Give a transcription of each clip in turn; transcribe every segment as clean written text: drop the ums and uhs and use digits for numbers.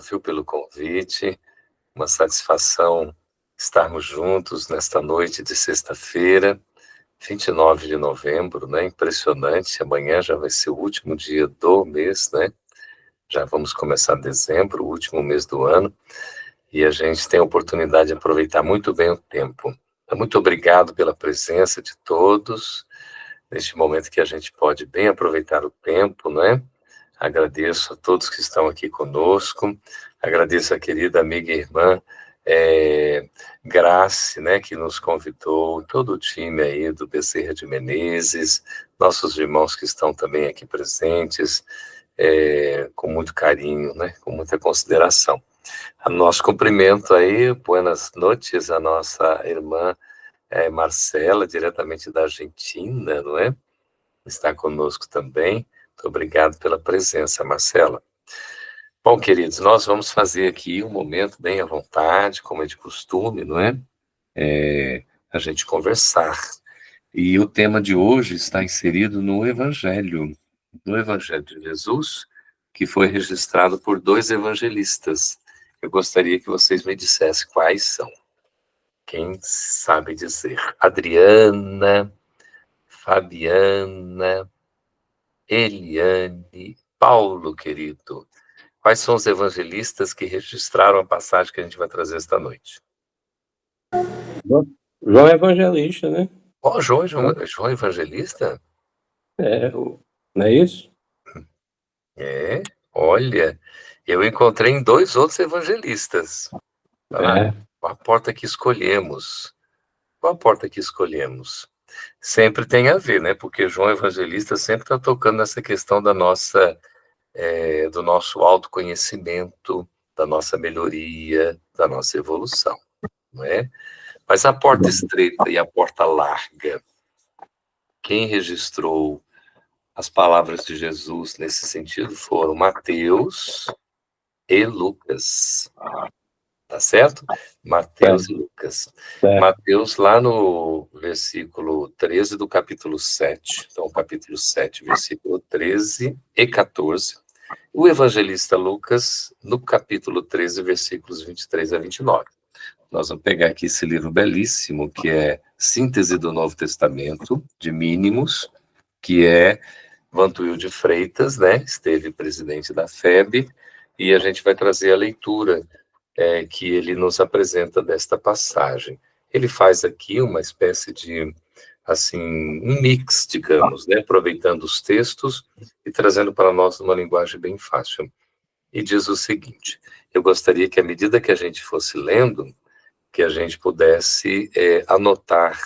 viu, pelo convite. Uma satisfação estarmos juntos nesta noite de sexta-feira, 29 de novembro, né? Impressionante, amanhã já vai ser o último dia do mês, né? Já vamos começar dezembro, o último mês do ano, e a gente tem a oportunidade de aproveitar muito bem o tempo. Então, muito obrigado pela presença de todos, neste momento que a gente pode bem aproveitar o tempo, né? Agradeço a todos que estão aqui conosco, agradeço a querida amiga e irmã Grace, né, que nos convidou, todo o time aí do Bezerra de Menezes, nossos irmãos que estão também aqui presentes, com muito carinho, né, com muita consideração. A nosso cumprimento aí, buenas noites, a nossa irmã Marcela, diretamente da Argentina, não é? Está conosco também. Muito obrigado pela presença, Marcela. Bom, queridos, nós vamos fazer aqui um momento bem à vontade, como é de costume, não é? A gente conversar. E o tema de hoje está inserido no Evangelho de Jesus, que foi registrado por 2 evangelistas. Eu gostaria que vocês me dissessem quais são. Quem sabe dizer? Adriana, Fabiana, Eliane, Paulo, querido. Quais são os evangelistas que registraram a passagem que a gente vai trazer esta noite? João Evangelista, né? João Evangelista? Não é isso? Olha, eu encontrei em 2 outros evangelistas. Qual a porta que escolhemos? Qual a porta que escolhemos? Sempre tem a ver, né? Porque João Evangelista sempre está tocando nessa questão da nossa, do nosso autoconhecimento, da nossa melhoria, da nossa evolução, não é? Mas a porta estreita e a porta larga, quem registrou as palavras de Jesus nesse sentido foram Mateus e Lucas. Tá certo? Mateus e Lucas. Mateus, lá no versículo 13 do capítulo 7. Então, capítulo 7, versículo 13 e 14. O evangelista Lucas, no capítulo 13, versículos 23 a 29. Nós vamos pegar aqui esse livro belíssimo, que é Síntese do Novo Testamento, de Mínimos, que é Vantuil de Freitas, né? Esteve presidente da FEB, e a gente vai trazer a leitura que ele nos apresenta desta passagem. Ele faz aqui uma espécie de, assim, um mix, digamos, né? Aproveitando os textos e trazendo para nós uma linguagem bem fácil. E diz o seguinte: eu gostaria que, à medida que a gente fosse lendo, que a gente pudesse anotar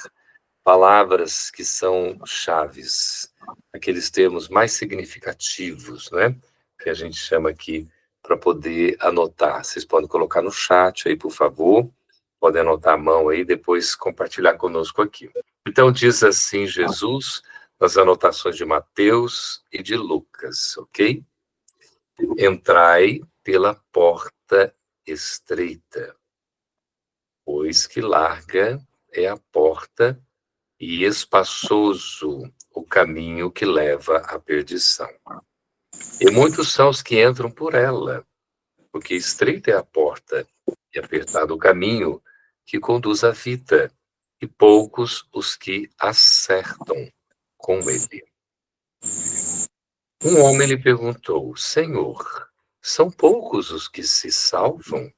palavras que são chaves, aqueles termos mais significativos, né? Que a gente chama aqui para poder anotar. Vocês podem colocar no chat aí, por favor. Podem anotar a mão aí, depois compartilhar conosco aqui. Então, diz assim Jesus, nas anotações de Mateus e de Lucas, ok? Entrai pela porta estreita, pois que larga é a porta e espaçoso o caminho que leva à perdição. E muitos são os que entram por ela, porque estreita é a porta e apertado o caminho que conduz à vida, e poucos os que acertam com ele. Um homem lhe perguntou: Senhor, são poucos os que se salvam?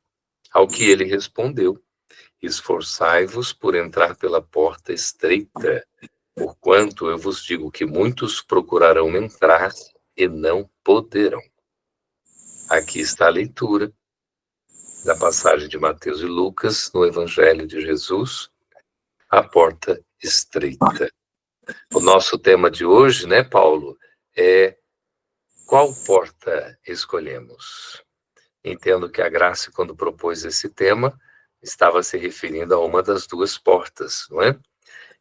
Ao que ele respondeu: esforçai-vos por entrar pela porta estreita, porquanto eu vos digo que muitos procurarão entrar e não poderão. Aqui está a leitura da passagem de Mateus e Lucas no Evangelho de Jesus, a porta estreita. O nosso tema de hoje, né, Paulo, é qual porta escolhemos? Entendo que a Graça, quando propôs esse tema, estava se referindo a uma das 2 portas, não é?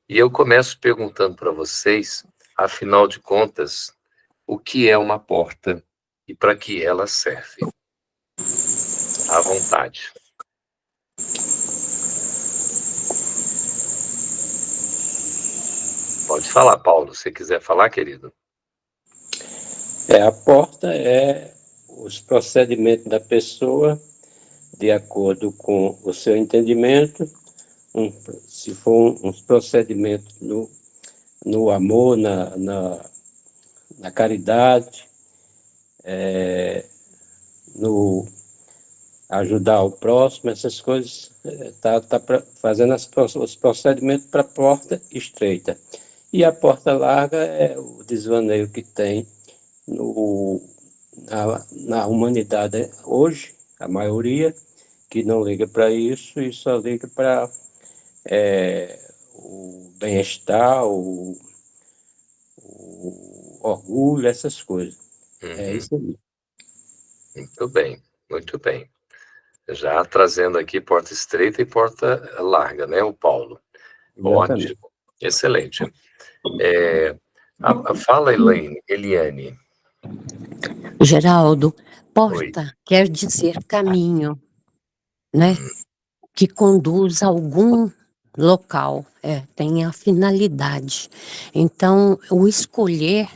E eu começo perguntando para vocês, afinal de contas, o que é uma porta e para que ela serve? À vontade. Pode falar, Paulo, se quiser falar, querido. A porta é os procedimentos da pessoa de acordo com o seu entendimento, se for uns procedimentos no amor, na caridade, no ajudar o próximo, essas coisas, tá fazendo os procedimentos para a porta estreita. E a porta larga é o desvaneio que tem na humanidade hoje, a maioria, que não liga para isso e só liga para o bem-estar, o orgulho, essas coisas. É isso aí. Muito bem, muito bem. Já trazendo aqui porta estreita e porta larga, né, o Paulo? Exatamente. Ótimo, excelente. Fala, Eliane. Geraldo, Oi. porta quer dizer caminho, né? Que conduz a algum local, tem a finalidade. Então, o escolher,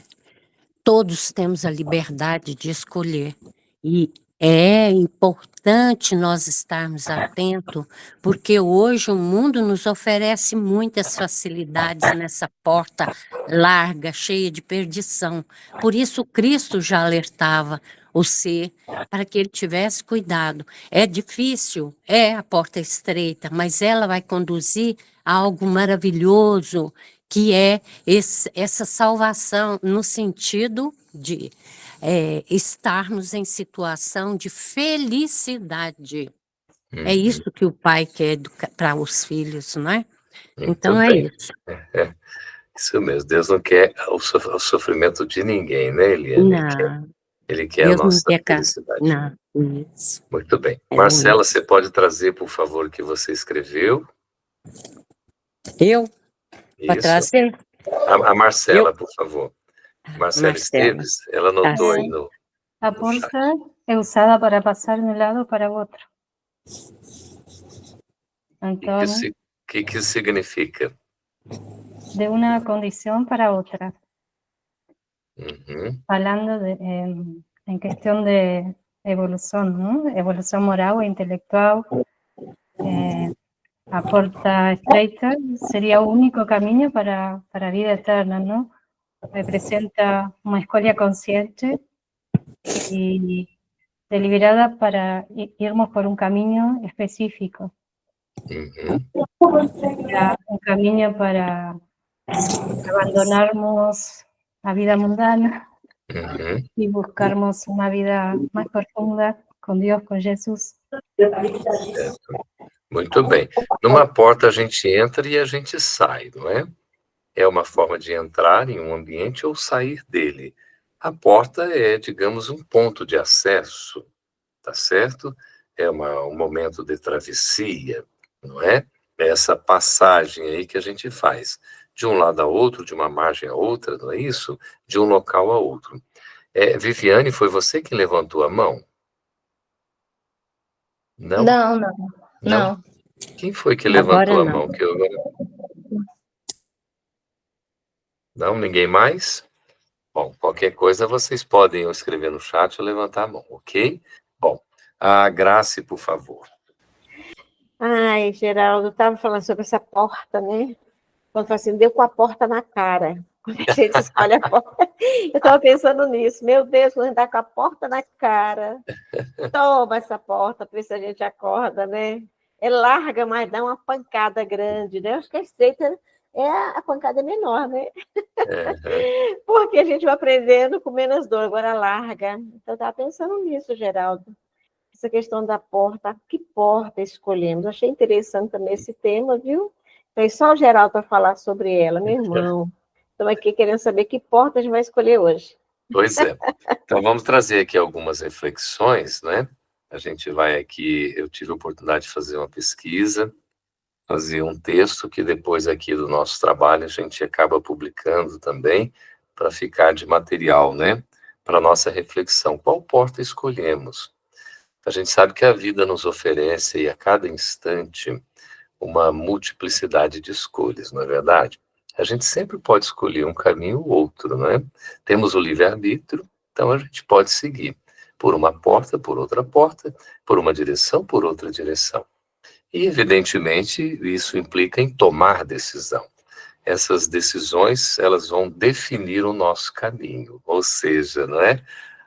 todos temos a liberdade de escolher. E é importante nós estarmos atentos, porque hoje o mundo nos oferece muitas facilidades nessa porta larga, cheia de perdição. Por isso, Cristo já alertava o ser para que ele tivesse cuidado. É difícil, a porta estreita, mas ela vai conduzir a algo maravilhoso, que é essa salvação no sentido de estarmos em situação de felicidade. É isso que o pai quer para os filhos, não é? Então é isso. Isso mesmo, Deus não quer o sofrimento de ninguém, né, Eliane? Não, Ele quer a Deus não nossa quer felicidade. Não, isso. Muito bem. Marcela, você pode trazer, por favor, o que você escreveu? Eu? Para Isso. trazer? A Marcela, por favor. Marcela Marcela. Esteves, ela anotou aí no La porta es usada para pasar de un lado para otro. Entonces, que significa? de una condición para otra. Hablando en cuestión de evolución, ¿no? Evolución moral e intelectual. A porta estreita sería un único camino para la vida eterna, ¿no? Representa una escolha consciente y deliberada para irnos por un camino específico. Un camino para abandonarnos la vida mundana y buscarmos una vida más profunda com Deus, com Jesus. Muito bem. Numa porta a gente entra e a gente sai, não é? É uma forma de entrar em um ambiente ou sair dele. A porta é, digamos, um ponto de acesso, tá certo? É um momento de travessia, não é? É essa passagem aí que a gente faz, de um lado a outro, de uma margem a outra, não é isso? De um local a outro. Viviane, foi você que levantou a mão? Não? Não. Quem foi que levantou a mão? Não, ninguém mais? Bom, qualquer coisa vocês podem escrever no chat ou levantar a mão, ok? Bom, a Grace, por favor. Ai, Geraldo, estava falando sobre essa porta, né? Quando fala assim, deu com a porta na cara. Quando a gente escolhe a porta. Eu estava pensando nisso. Meu Deus, vou andar com a porta na cara. Toma essa porta, para ver se a gente acorda, né? É larga, mas dá uma pancada grande, né? Acho que a estreita a pancada é menor, né? Porque a gente vai aprendendo com menos dor, agora larga. Então, eu estava pensando nisso, Geraldo. Essa questão da porta, que porta escolhemos? Achei interessante também esse tema, viu? Então, só o Geraldo para falar sobre ela, meu irmão. Estamos aqui querendo saber que porta a gente vai escolher hoje. Pois é. Então, vamos trazer aqui algumas reflexões, né? A gente vai aqui, eu tive a oportunidade de fazer uma pesquisa, fazer um texto que depois aqui do nosso trabalho a gente acaba publicando também para ficar de material, né? Para nossa reflexão. Qual porta escolhemos? A gente sabe que a vida nos oferece aí, a cada instante uma multiplicidade de escolhas, não é verdade? A gente sempre pode escolher um caminho ou outro, não é? Temos o livre-arbítrio, então a gente pode seguir. por uma porta, por outra porta, por uma direção, por outra direção. E, evidentemente, isso implica em tomar decisão. Essas decisões, elas vão definir o nosso caminho, ou seja, não é?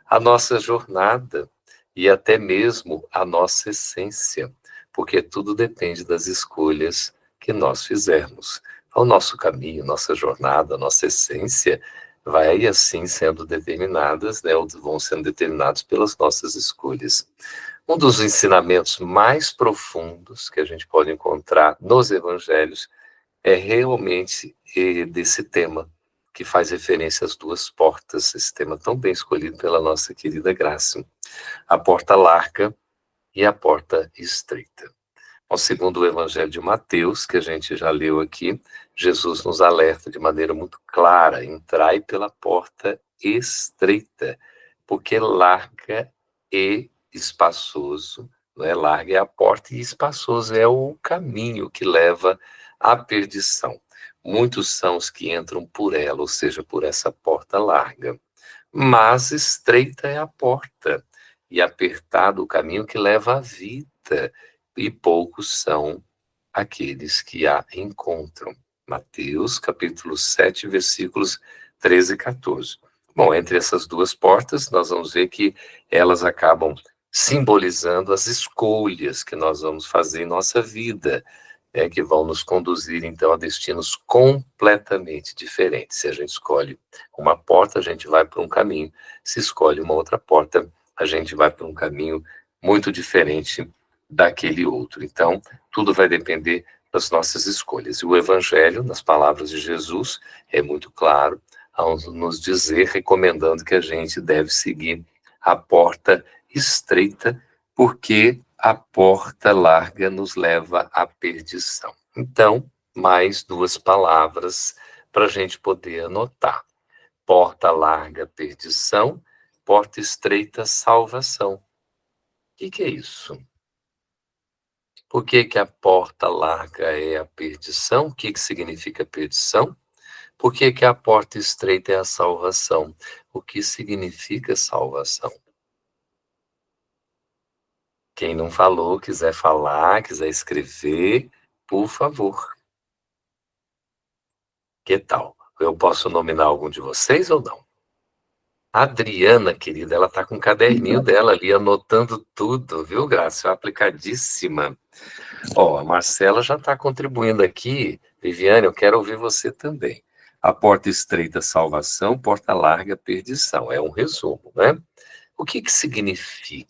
A nossa jornada e até mesmo a nossa essência, porque tudo depende das escolhas que nós fizermos. O nosso caminho, nossa jornada, nossa essência vai assim sendo determinadas, né, ou vão sendo determinados pelas nossas escolhas. Um dos ensinamentos mais profundos que a gente pode encontrar nos evangelhos é realmente desse tema, que faz referência às duas portas, esse tema tão bem escolhido pela nossa querida Graça, a porta larga e a porta estreita. Ao segundo o Evangelho de Mateus, que a gente já leu aqui, Jesus nos alerta de maneira muito clara: entrai pela porta estreita, porque larga e espaçoso, não é? Larga é a porta e espaçoso é o caminho que leva à perdição. Muitos são os que entram por ela, ou seja, por essa porta larga. Mas estreita é a porta e apertado o caminho que leva à vida, e poucos são aqueles que a encontram. Mateus, capítulo 7, versículos 13 e 14. Bom, entre essas duas portas, nós vamos ver que elas acabam simbolizando as escolhas que nós vamos fazer em nossa vida, que vão nos conduzir, então, a destinos completamente diferentes. Se a gente escolhe uma porta, a gente vai para um caminho. Se escolhe uma outra porta, a gente vai para um caminho muito diferente daquele outro. Então, tudo vai depender das nossas escolhas. E o Evangelho, nas palavras de Jesus, é muito claro ao nos dizer, recomendando que a gente deve seguir a porta estreita, porque a porta larga nos leva à perdição. Então, mais duas palavras para a gente poder anotar. Porta larga, perdição. Porta estreita, salvação. O que é isso? Por que a porta larga é a perdição? O que significa perdição? Por que a porta estreita é a salvação? O que significa salvação? Quem não falou, quiser falar, quiser escrever, por favor. Que tal? Eu posso nominar algum de vocês ou não? A Adriana, querida, ela está com o caderninho dela ali, anotando tudo, viu, Graça? Aplicadíssima. Ó, a Marcela já está contribuindo aqui. Viviane, eu quero ouvir você também. A porta estreita, salvação, porta larga, perdição. É um resumo, né? O que significa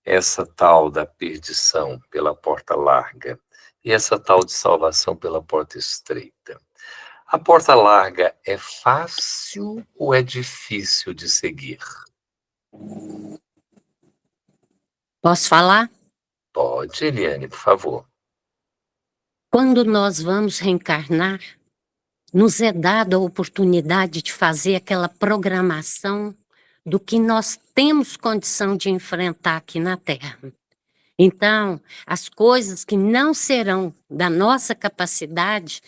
essa tal da perdição pela porta larga e essa tal de salvação pela porta estreita? A porta larga é fácil ou é difícil de seguir? Posso falar? Pode, Eliane, por favor. Quando nós vamos reencarnar, nos é dada a oportunidade de fazer aquela programação do que nós temos condição de enfrentar aqui na Terra. Então, as coisas que não serão da nossa capacidade,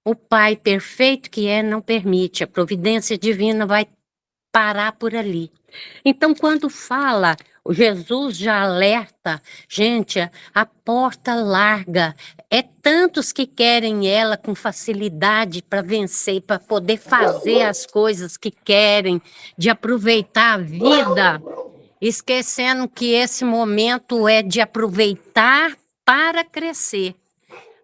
o Pai perfeito que é não permite, a providência divina vai parar por ali. Então, quando fala, o Jesus já alerta, gente, a porta larga, é tantos que querem ela com facilidade para vencer, para poder fazer as coisas que querem, de aproveitar a vida, esquecendo que esse momento é de aproveitar para crescer,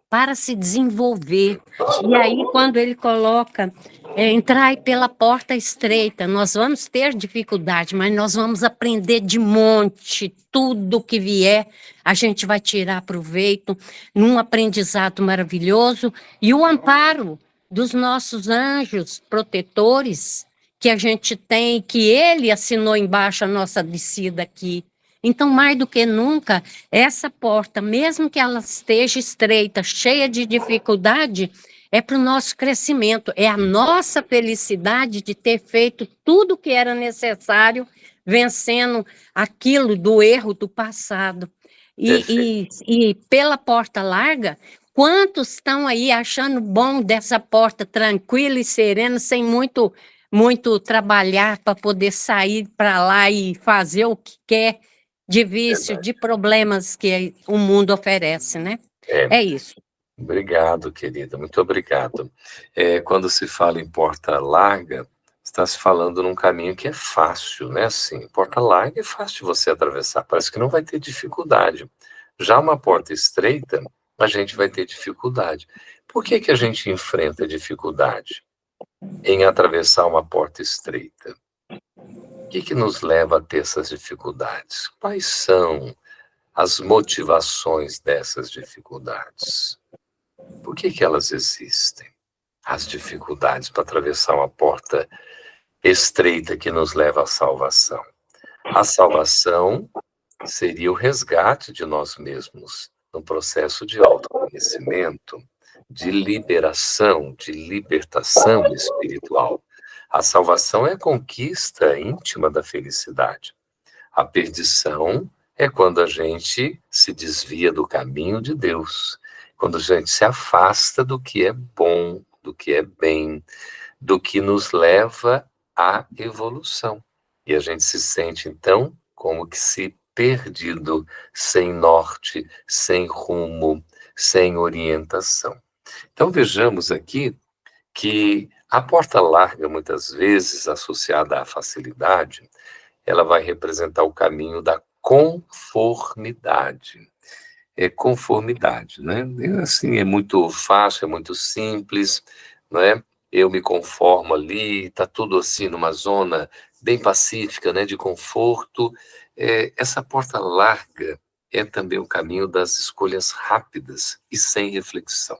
para se desenvolver. E aí, quando ele coloca, entrai pela porta estreita, nós vamos ter dificuldade, mas nós vamos aprender de monte, tudo que vier, a gente vai tirar proveito, num aprendizado maravilhoso, e o amparo dos nossos anjos protetores, que a gente tem, que ele assinou embaixo a nossa descida aqui. Então, mais do que nunca, essa porta, mesmo que ela esteja estreita, cheia de dificuldade, é para o nosso crescimento, é a nossa felicidade de ter feito tudo o que era necessário, vencendo aquilo do erro do passado. E pela porta larga, quantos estão aí achando bom dessa porta tranquila e serena, sem muito muito trabalhar para poder sair para lá e fazer o que quer de vício, de problemas que o mundo oferece, né? É, É isso. obrigado, querida, muito obrigado. Quando se fala em porta larga, está se falando num caminho que é fácil, né? Assim, porta larga é fácil de você atravessar, parece que não vai ter dificuldade. Já uma porta estreita, a gente vai ter dificuldade. Por que que a gente enfrenta dificuldade em atravessar uma porta estreita? O que que nos leva a ter essas dificuldades? Quais são as motivações dessas dificuldades? Por que que elas existem? As dificuldades para atravessar uma porta estreita que nos leva à salvação. A salvação seria o resgate de nós mesmos, no processo de autoconhecimento, de liberação, de libertação espiritual. A salvação é a conquista íntima da felicidade. A perdição é quando a gente se desvia do caminho de Deus, quando a gente se afasta do que é bom, do que é bem, do que nos leva à evolução. E a gente se sente, então, como que se perdido, sem norte, sem rumo, sem orientação. Então, vejamos aqui que a porta larga, muitas vezes associada à facilidade, ela vai representar o caminho da conformidade. É conformidade, né? Assim, é muito fácil, é muito simples, não é? Eu me conformo ali, tá tudo assim numa zona bem pacífica, né, de conforto. Essa porta larga é também o caminho das escolhas rápidas e sem reflexão.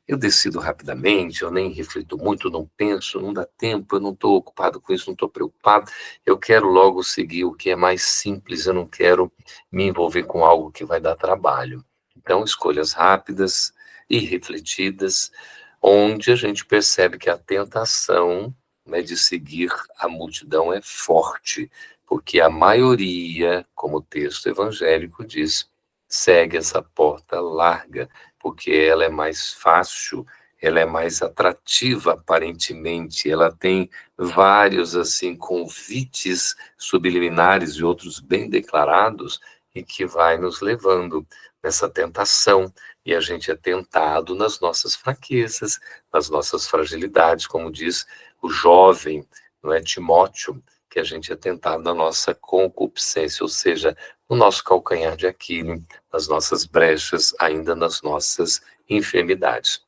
Eu decido rapidamente, eu nem reflito muito, não penso, não dá tempo, eu não estou ocupado com isso, não estou preocupado. Eu quero logo seguir o que é mais simples, eu não quero me envolver com algo que vai dar trabalho. Então, escolhas rápidas e refletidas, onde a gente percebe que a tentação, né, de seguir a multidão é forte, porque a maioria, como o texto evangélico diz, segue essa porta larga, porque ela é mais fácil, ela é mais atrativa aparentemente, ela tem vários assim convites subliminares e outros bem declarados e que vai nos levando nessa tentação, e a gente é tentado nas nossas fraquezas, nas nossas fragilidades, como diz o jovem, não é, Timóteo, que a gente é tentado na nossa concupiscência, ou seja, no nosso calcanhar de Aquiles, nas nossas brechas, ainda nas nossas enfermidades.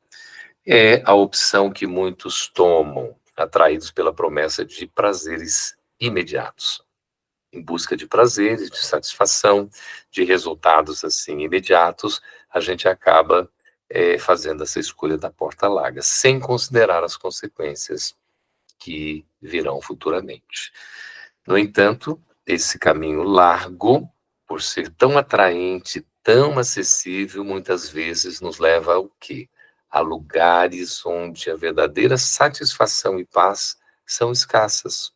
É a opção que muitos tomam, atraídos pela promessa de prazeres imediatos. Em busca de prazeres, de satisfação, de resultados assim imediatos, a gente acaba fazendo essa escolha da porta larga, sem considerar as consequências que virão futuramente. No entanto, esse caminho largo, por ser tão atraente, tão acessível, muitas vezes nos leva ao quê? A lugares onde a verdadeira satisfação e paz são escassas.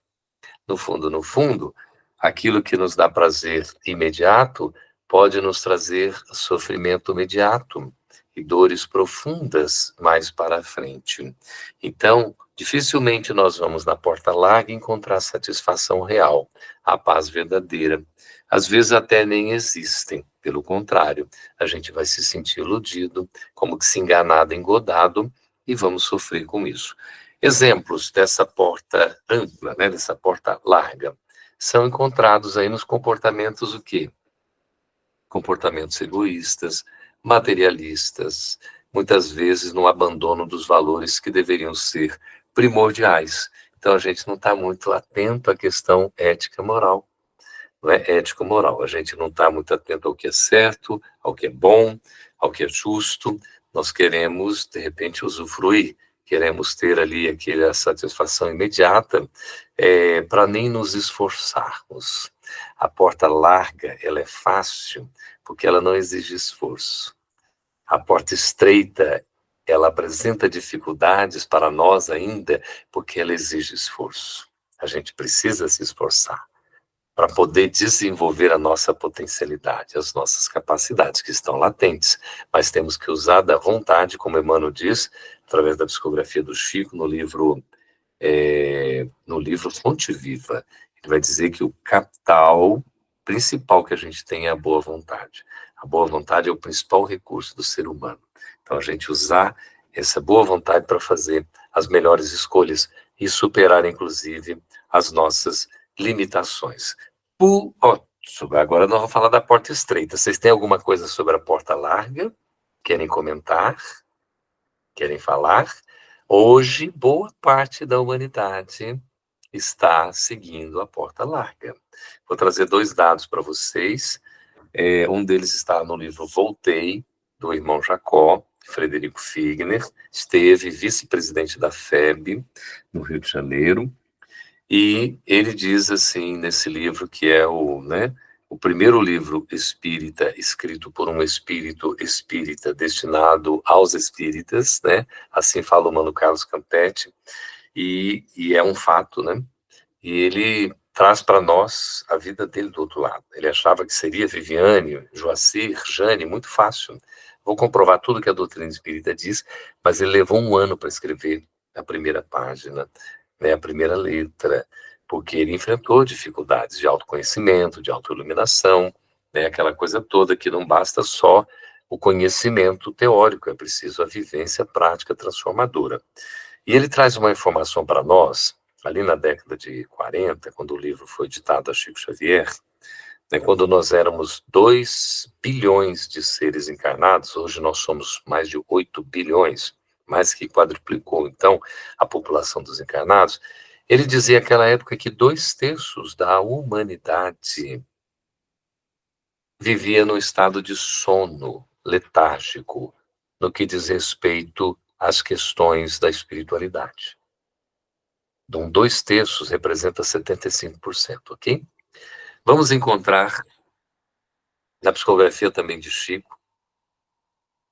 No fundo, aquilo que nos dá prazer imediato pode nos trazer sofrimento imediato e dores profundas mais para a frente. Então, dificilmente nós vamos na porta larga encontrar satisfação real, a paz verdadeira. Às vezes até nem existem, pelo contrário, a gente vai se sentir iludido, como que se enganado, engodado, e vamos sofrer com isso. Exemplos dessa porta ampla, né, dessa porta larga, são encontrados aí nos comportamentos o quê? Comportamentos egoístas, materialistas, muitas vezes no abandono dos valores que deveriam ser primordiais. Então a gente não está muito atento à questão ética-moral, não é ético-moral. A gente não está muito atento ao que é certo, ao que é bom, ao que é justo. Nós queremos, de repente, usufruir, queremos ter ali aquela satisfação imediata para nem nos esforçarmos. A porta larga, ela é fácil porque ela não exige esforço. A porta estreita, ela apresenta dificuldades para nós ainda porque ela exige esforço. A gente precisa se esforçar para poder desenvolver a nossa potencialidade, as nossas capacidades que estão latentes, mas temos que usar da vontade, como Emmanuel diz, através da psicografia do Chico, no livro no livro Fonte Viva. Ele vai dizer que o capital principal que a gente tem é a boa vontade. A boa vontade é o principal recurso do ser humano. Então, a gente usar essa boa vontade para fazer as melhores escolhas e superar, inclusive, as nossas limitações. Agora nós vamos falar da porta estreita. Vocês têm alguma coisa sobre a porta larga? Querem comentar? Querem falar? Hoje, boa parte da humanidade está seguindo a porta larga. Vou trazer 2 dados para vocês. Um deles está no livro Voltei, do irmão Jacó, Frederico Figner, esteve vice-presidente da FEB, no Rio de Janeiro, e ele diz assim, nesse livro, que é o primeiro livro espírita escrito por um espírito espírita destinado aos espíritas, né? Assim fala o Mano Carlos Campetti, e é um fato, né? E ele traz para nós a vida dele do outro lado. Ele achava que seria Viviane, Joacir, Jane, muito fácil. Vou comprovar tudo que a doutrina espírita diz, mas ele levou 1 ano para escrever a primeira página, né, a primeira letra, porque ele enfrentou dificuldades de autoconhecimento, de autoiluminação, né, aquela coisa toda que não basta só o conhecimento teórico, é preciso a vivência prática transformadora. E ele traz uma informação para nós, ali na década de 40, quando o livro foi ditado a Chico Xavier, né, quando nós éramos 2 bilhões de seres encarnados, hoje nós somos mais de 8 bilhões, mais que quadruplicou, então, a população dos encarnados. Ele dizia naquela época que 2/3 da humanidade vivia no estado de sono letárgico, no que diz respeito às questões da espiritualidade. Então, 2/3 representa 75%, ok? Vamos encontrar na psicografia também de Chico,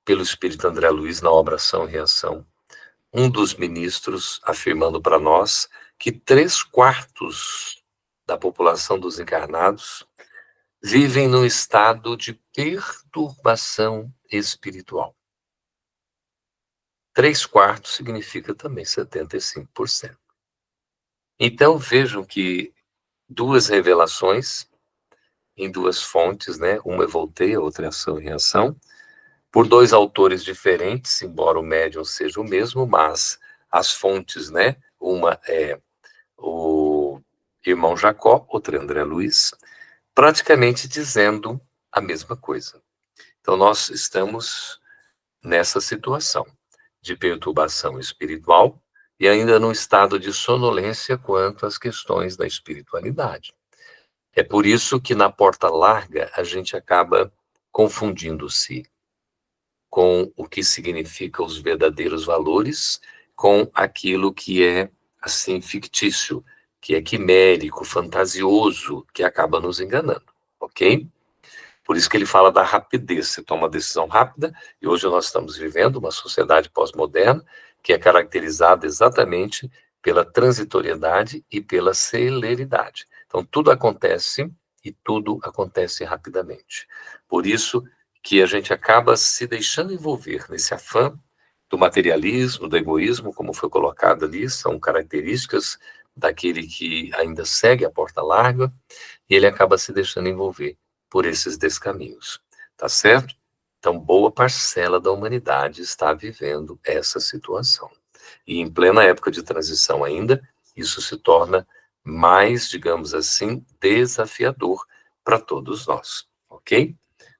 pelo espírito André Luiz, na obra Ação e Reação, um dos ministros afirmando para nós que 3/4 da população dos encarnados vivem num estado de perturbação espiritual. 3/4 significa também 75%. Então, vejam que 2 revelações em 2 fontes, né? Uma é Voltei, a outra é Ação e Reação, por 2 autores diferentes, embora o médium seja o mesmo, mas as fontes, né? Uma é o irmão Jacó, outra é André Luiz, praticamente dizendo a mesma coisa. Então, nós estamos nessa situação de perturbação espiritual e ainda num estado de sonolência quanto às questões da espiritualidade. É por isso que na porta larga a gente acaba confundindo-se com o que significa os verdadeiros valores, com aquilo que é, assim, fictício, que é quimérico, fantasioso, que acaba nos enganando, ok? Por isso que ele fala da rapidez, você toma uma decisão rápida, e hoje nós estamos vivendo uma sociedade pós-moderna que é caracterizada exatamente pela transitoriedade e pela celeridade. Então, tudo acontece e tudo acontece rapidamente. Por isso que a gente acaba se deixando envolver nesse afã do materialismo, do egoísmo, como foi colocado ali, são características daquele que ainda segue a porta larga, e ele acaba se deixando envolver por esses descaminhos, tá certo? Então, boa parcela da humanidade está vivendo essa situação. E em plena época de transição ainda, isso se torna mais, digamos assim, desafiador para todos nós, ok?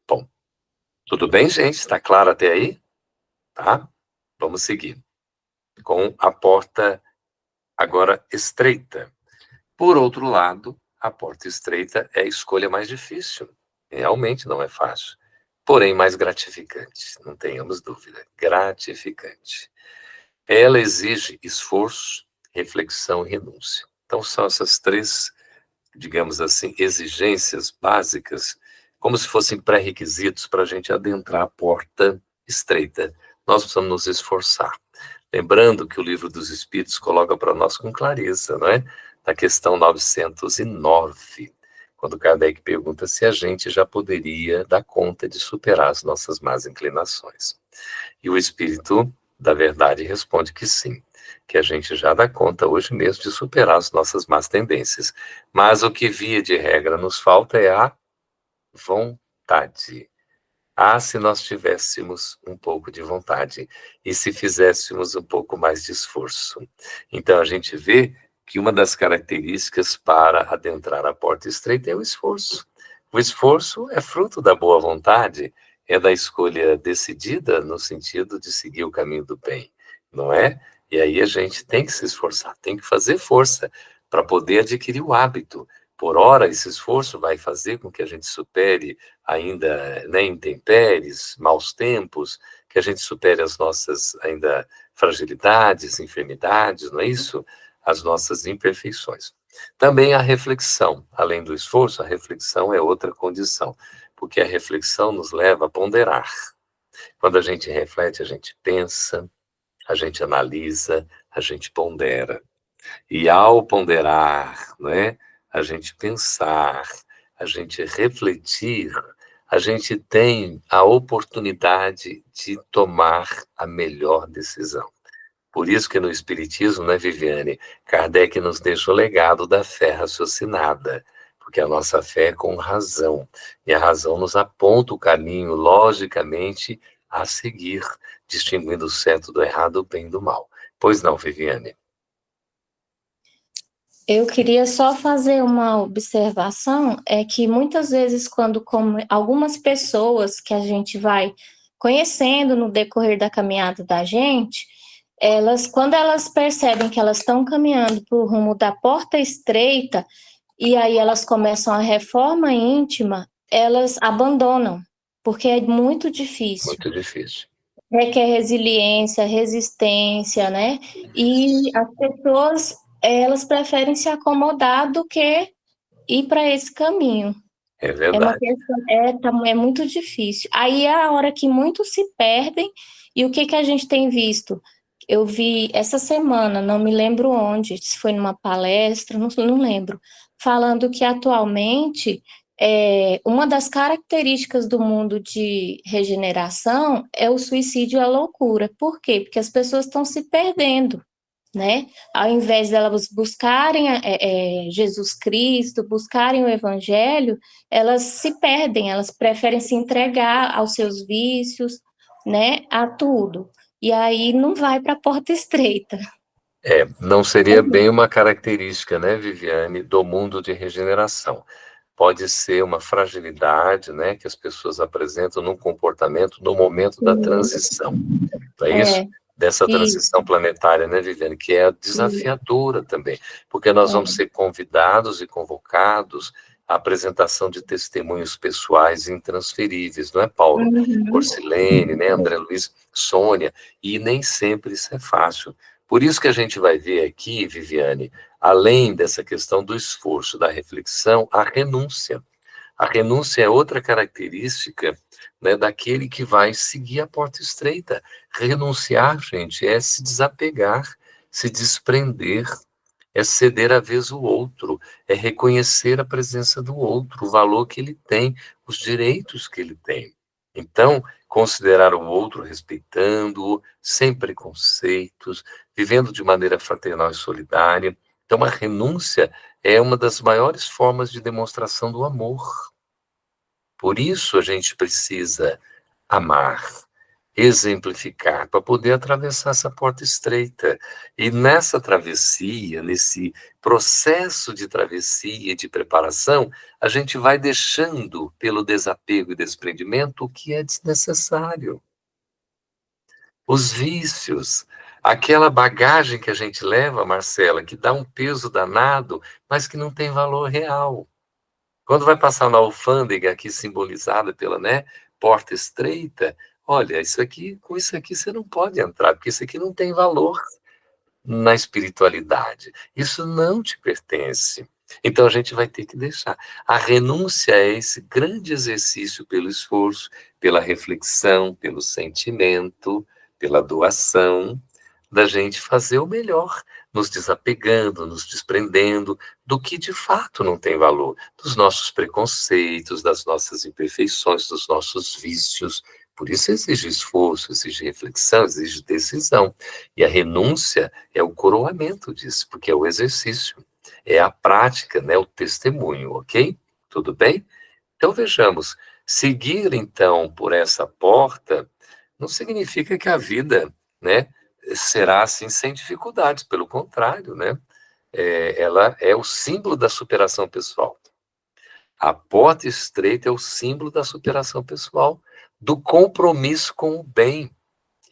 Bom, tudo bem, gente? Está claro até aí? Tá? Vamos seguir com a porta agora estreita. Por outro lado, a porta estreita é a escolha mais difícil. Realmente não é fácil, porém mais gratificante, não tenhamos dúvida, gratificante. Ela exige esforço, reflexão e renúncia. Então são essas 3, digamos assim, exigências básicas, como se fossem pré-requisitos para a gente adentrar a porta estreita. Nós precisamos nos esforçar. Lembrando que o Livro dos Espíritos coloca para nós com clareza, não é? Na questão 909, quando Kardec pergunta se a gente já poderia dar conta de superar as nossas más inclinações. E o Espírito da Verdade responde que sim, que a gente já dá conta hoje mesmo de superar as nossas más tendências. Mas o que, via de regra, nos falta é a vontade. Ah, se nós tivéssemos um pouco de vontade e se fizéssemos um pouco mais de esforço. Então, a gente vê que uma das características para adentrar a porta estreita é o esforço. O esforço é fruto da boa vontade, é da escolha decidida no sentido de seguir o caminho do bem, não é? E aí a gente tem que se esforçar, tem que fazer força para poder adquirir o hábito. Por ora, esse esforço vai fazer com que a gente supere ainda, né, intempéries, maus tempos, que a gente supere as nossas ainda fragilidades, enfermidades, não é isso? As nossas imperfeições. Também a reflexão, além do esforço, a reflexão é outra condição, porque a reflexão nos leva a ponderar. Quando a gente reflete, a gente pensa, a gente analisa, a gente pondera. E ao ponderar, né, a gente pensar, a gente refletir, a gente tem a oportunidade de tomar a melhor decisão. Por isso que no Espiritismo, né, Viviane, Kardec nos deixa o legado da fé raciocinada, porque a nossa fé é com razão, e a razão nos aponta o caminho, logicamente, a seguir, distinguindo o certo do errado, o bem do mal. Pois não, Viviane? Eu queria só fazer uma observação, é que muitas vezes como algumas pessoas que a gente vai conhecendo no decorrer da caminhada da gente, quando elas percebem que elas estão caminhando para o rumo da porta estreita, e aí elas começam a reforma íntima, elas abandonam, porque é muito difícil. Muito difícil. Requer resiliência, resistência, né? E as pessoas, elas preferem se acomodar do que ir para esse caminho. É verdade. É muito difícil. Aí é a hora que muitos se perdem, e o que a gente tem visto? Eu vi essa semana, não me lembro onde, se foi numa palestra, não lembro, falando que atualmente uma das características do mundo de regeneração é o suicídio e a loucura. Por quê? Porque as pessoas estão se perdendo, né? Ao invés delas buscarem Jesus Cristo, buscarem o Evangelho, elas se perdem, elas preferem se entregar aos seus vícios, né? A tudo. E aí não vai para a porta estreita. Não seria bem uma característica, né, Viviane, do mundo de regeneração. Pode ser uma fragilidade, né, que as pessoas apresentam no comportamento no momento da transição. Não é isso? Dessa transição planetária, né, Viviane, que é desafiadora também, porque nós vamos ser convidados e convocados à apresentação de testemunhos pessoais intransferíveis, não é, Paulo? Porcilene, né, André Luiz, Sônia, e nem sempre isso é fácil. Por isso que a gente vai ver aqui, Viviane, além dessa questão do esforço, da reflexão, a renúncia. A renúncia é outra característica, né, daquele que vai seguir a porta estreita. Renunciar, gente, é se desapegar, se desprender, é ceder à vez o outro, é reconhecer a presença do outro, o valor que ele tem, os direitos que ele tem. Então, considerar o outro respeitando-o, sem preconceitos, vivendo de maneira fraternal e solidária. Então, a renúncia é uma das maiores formas de demonstração do amor. Por isso, a gente precisa amar, exemplificar, para poder atravessar essa porta estreita. E nessa travessia, nesse processo de travessia e de preparação, a gente vai deixando, pelo desapego e desprendimento, o que é desnecessário. Os vícios, aquela bagagem que a gente leva, Marcela, que dá um peso danado, mas que não tem valor real. Quando vai passar na alfândega, aqui simbolizada pela, né, porta estreita, olha, com isso aqui você não pode entrar, porque isso aqui não tem valor na espiritualidade. Isso não te pertence. Então a gente vai ter que deixar. A renúncia é esse grande exercício pelo esforço, pela reflexão, pelo sentimento, pela doação, da gente fazer o melhor, nos desapegando, nos desprendendo do que de fato não tem valor, dos nossos preconceitos, das nossas imperfeições, dos nossos vícios, Por isso exige esforço, exige reflexão, exige decisão. E a renúncia é o coroamento disso, porque é o exercício, é a prática, né, o testemunho, ok? Tudo bem? Então vejamos, seguir então por essa porta não significa que a vida, né, será assim sem dificuldades, pelo contrário, né? Ela é o símbolo da superação pessoal. A porta estreita é o símbolo da superação pessoal, do compromisso com o bem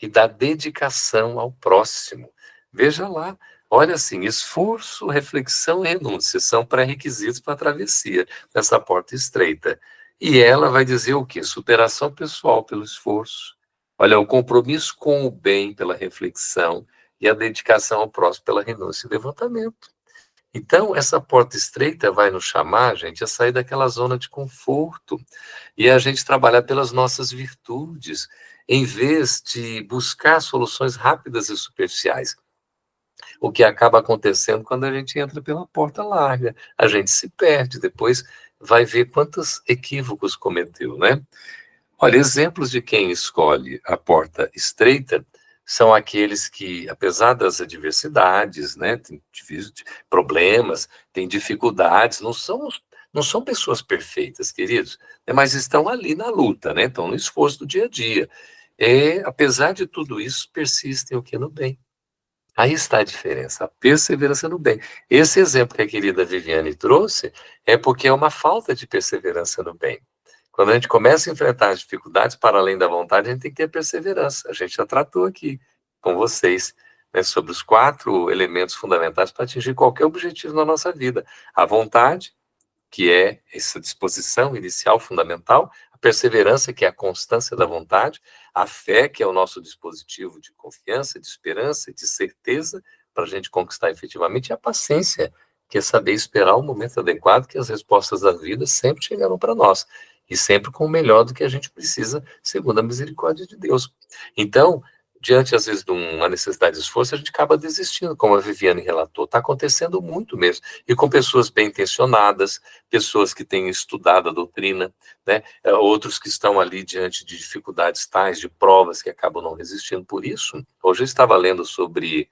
e da dedicação ao próximo. Veja lá, olha assim, esforço, reflexão e renúncia são pré-requisitos para a travessia dessa porta estreita. E ela vai dizer o quê? Superação pessoal pelo esforço. Olha, o compromisso com o bem pela reflexão e a dedicação ao próximo pela renúncia e levantamento. Então, essa porta estreita vai nos chamar, gente, a sair daquela zona de conforto e a gente trabalhar pelas nossas virtudes, em vez de buscar soluções rápidas e superficiais. O que acaba acontecendo quando a gente entra pela porta larga, a gente se perde, depois vai ver quantos equívocos cometeu, né? Olha, exemplos de quem escolhe a porta estreita são aqueles que, apesar das adversidades, né, tem problemas, tem dificuldades, não são pessoas perfeitas, queridos, né, mas estão ali na luta, né, estão no esforço do dia a dia. Apesar de tudo isso, persistem o que no bem. Aí está a diferença, a perseverança no bem. Esse exemplo que a querida Viviane trouxe é porque é uma falta de perseverança no bem. Quando a gente começa a enfrentar as dificuldades para além da vontade, a gente tem que ter perseverança. A gente já tratou aqui com vocês, né, sobre os 4 elementos fundamentais para atingir qualquer objetivo na nossa vida. A vontade, que é essa disposição inicial fundamental, a perseverança, que é a constância da vontade, a fé, que é o nosso dispositivo de confiança, de esperança e de certeza para a gente conquistar efetivamente, e a paciência, que é saber esperar o momento adequado, que as respostas da vida sempre chegarão para nós, e sempre com o melhor do que a gente precisa, segundo a misericórdia de Deus. Então, diante, às vezes, de uma necessidade de esforço, a gente acaba desistindo, como a Viviane relatou. Está acontecendo muito mesmo. E com pessoas bem intencionadas, pessoas que têm estudado a doutrina, né? Outros que estão ali diante de dificuldades tais, de provas, que acabam não resistindo. Por isso, hoje eu estava lendo sobre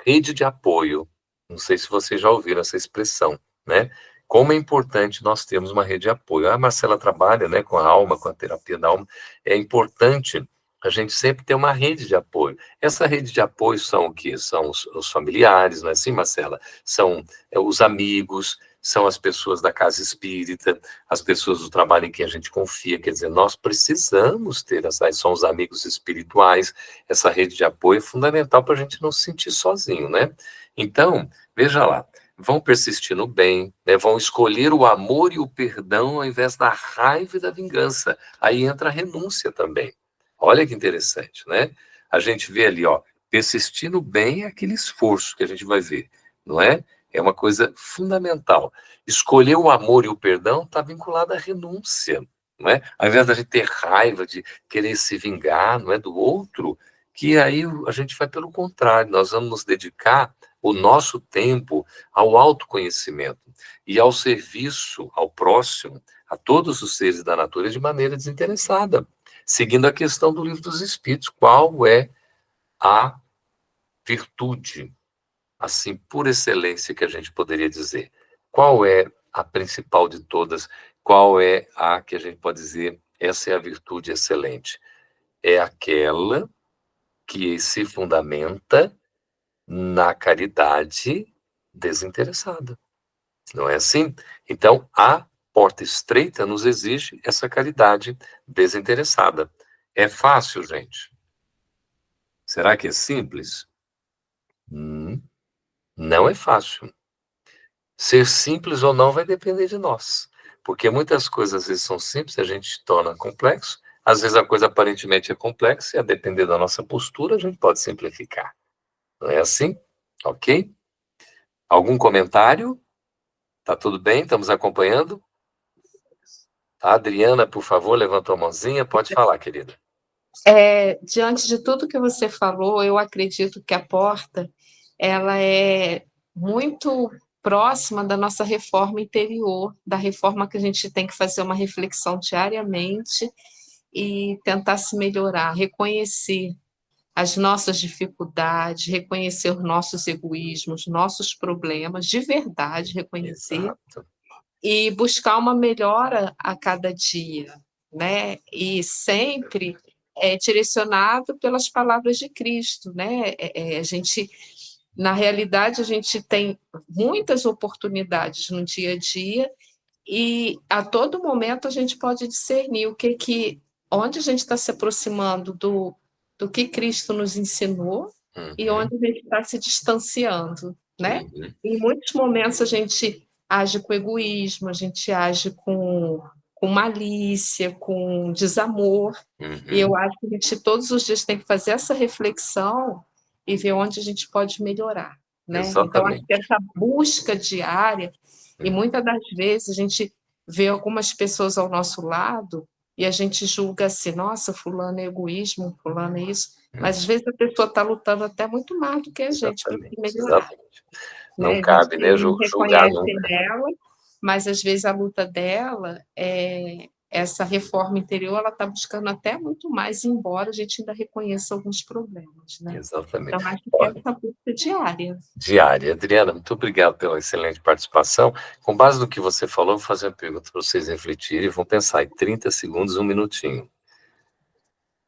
rede de apoio. Não sei se vocês já ouviram essa expressão, né? Como é importante nós termos uma rede de apoio. A Marcela trabalha, né, com a alma, com a terapia da alma. É importante a gente sempre ter uma rede de apoio. Essa rede de apoio são o quê? São os familiares, não é assim, Marcela? São os amigos, são as pessoas da casa espírita, as pessoas do trabalho em que a gente confia. Quer dizer, nós precisamos ter são os amigos espirituais. Essa rede de apoio é fundamental para a gente não se sentir sozinho, né? Então, veja lá, vão persistir no bem, né? Vão escolher o amor e o perdão ao invés da raiva e da vingança. Aí entra a renúncia também. Olha que interessante, né? A gente vê ali, ó, persistir no bem é aquele esforço que a gente vai ver, não é? É uma coisa fundamental. Escolher o amor e o perdão está vinculado à renúncia, não é? Ao invés da gente ter raiva, de querer se vingar, não é, do outro, que aí a gente vai pelo contrário, nós vamos nos dedicar o nosso tempo ao autoconhecimento e ao serviço ao próximo, a todos os seres da natureza de maneira desinteressada. Seguindo a questão do Livro dos Espíritos, qual é a virtude, assim, por excelência, que a gente poderia dizer? Qual é a principal de todas? Qual é a que a gente pode dizer, essa é a virtude excelente? É aquela que se fundamenta na caridade desinteressada. Não é assim? Então, a porta estreita nos exige essa caridade desinteressada. É fácil, gente? Será que é simples? Não é fácil. Ser simples ou não vai depender de nós. Porque muitas coisas às vezes são simples e a gente torna complexo. Às vezes a coisa aparentemente é complexa e a depender da nossa postura a gente pode simplificar. Não é assim? Ok? Algum comentário? Tá tudo bem? Estamos acompanhando? A Adriana, por favor, levantou a mãozinha. Pode falar, querida. Diante de tudo que você falou, eu acredito que a porta ela é muito próxima da nossa reforma interior, da reforma que a gente tem que fazer uma reflexão diariamente e tentar se melhorar, reconhecer as nossas dificuldades, reconhecer os nossos egoísmos, nossos problemas, de verdade reconhecer, Exato. e buscar uma melhora a cada dia, né? E sempre direcionado pelas palavras de Cristo, né? A gente, na realidade, a gente tem muitas oportunidades no dia a dia e a todo momento a gente pode discernir onde a gente está se aproximando do que Cristo nos ensinou e onde a gente está se distanciando, né? Em muitos momentos a gente age com egoísmo, a gente age com malícia, com desamor, e eu acho que a gente todos os dias tem que fazer essa reflexão e ver onde a gente pode melhorar, né? Então, acho que essa busca diária, e muitas das vezes a gente vê algumas pessoas ao nosso lado e a gente julga assim, nossa, fulano é egoísmo, fulano é isso, mas às vezes a pessoa está lutando até muito mais do que a gente para se melhorar. Não Né? cabe, né, julgar reconhece nunca. nela, mas às vezes a luta dela essa reforma interior, ela está buscando até muito mais, embora a gente ainda reconheça alguns problemas, né? Exatamente. Então, acho que é essa busca diária. Diária. Adriana, muito obrigado pela excelente participação. Com base no que você falou, vou fazer uma pergunta para vocês refletirem. Vão pensar em 30 segundos, um minutinho.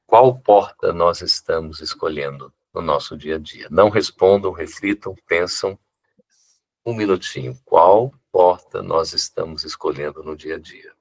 Qual porta nós estamos escolhendo no nosso dia a dia? Não respondam, reflitam, pensam. Um minutinho. Qual porta nós estamos escolhendo no dia a dia?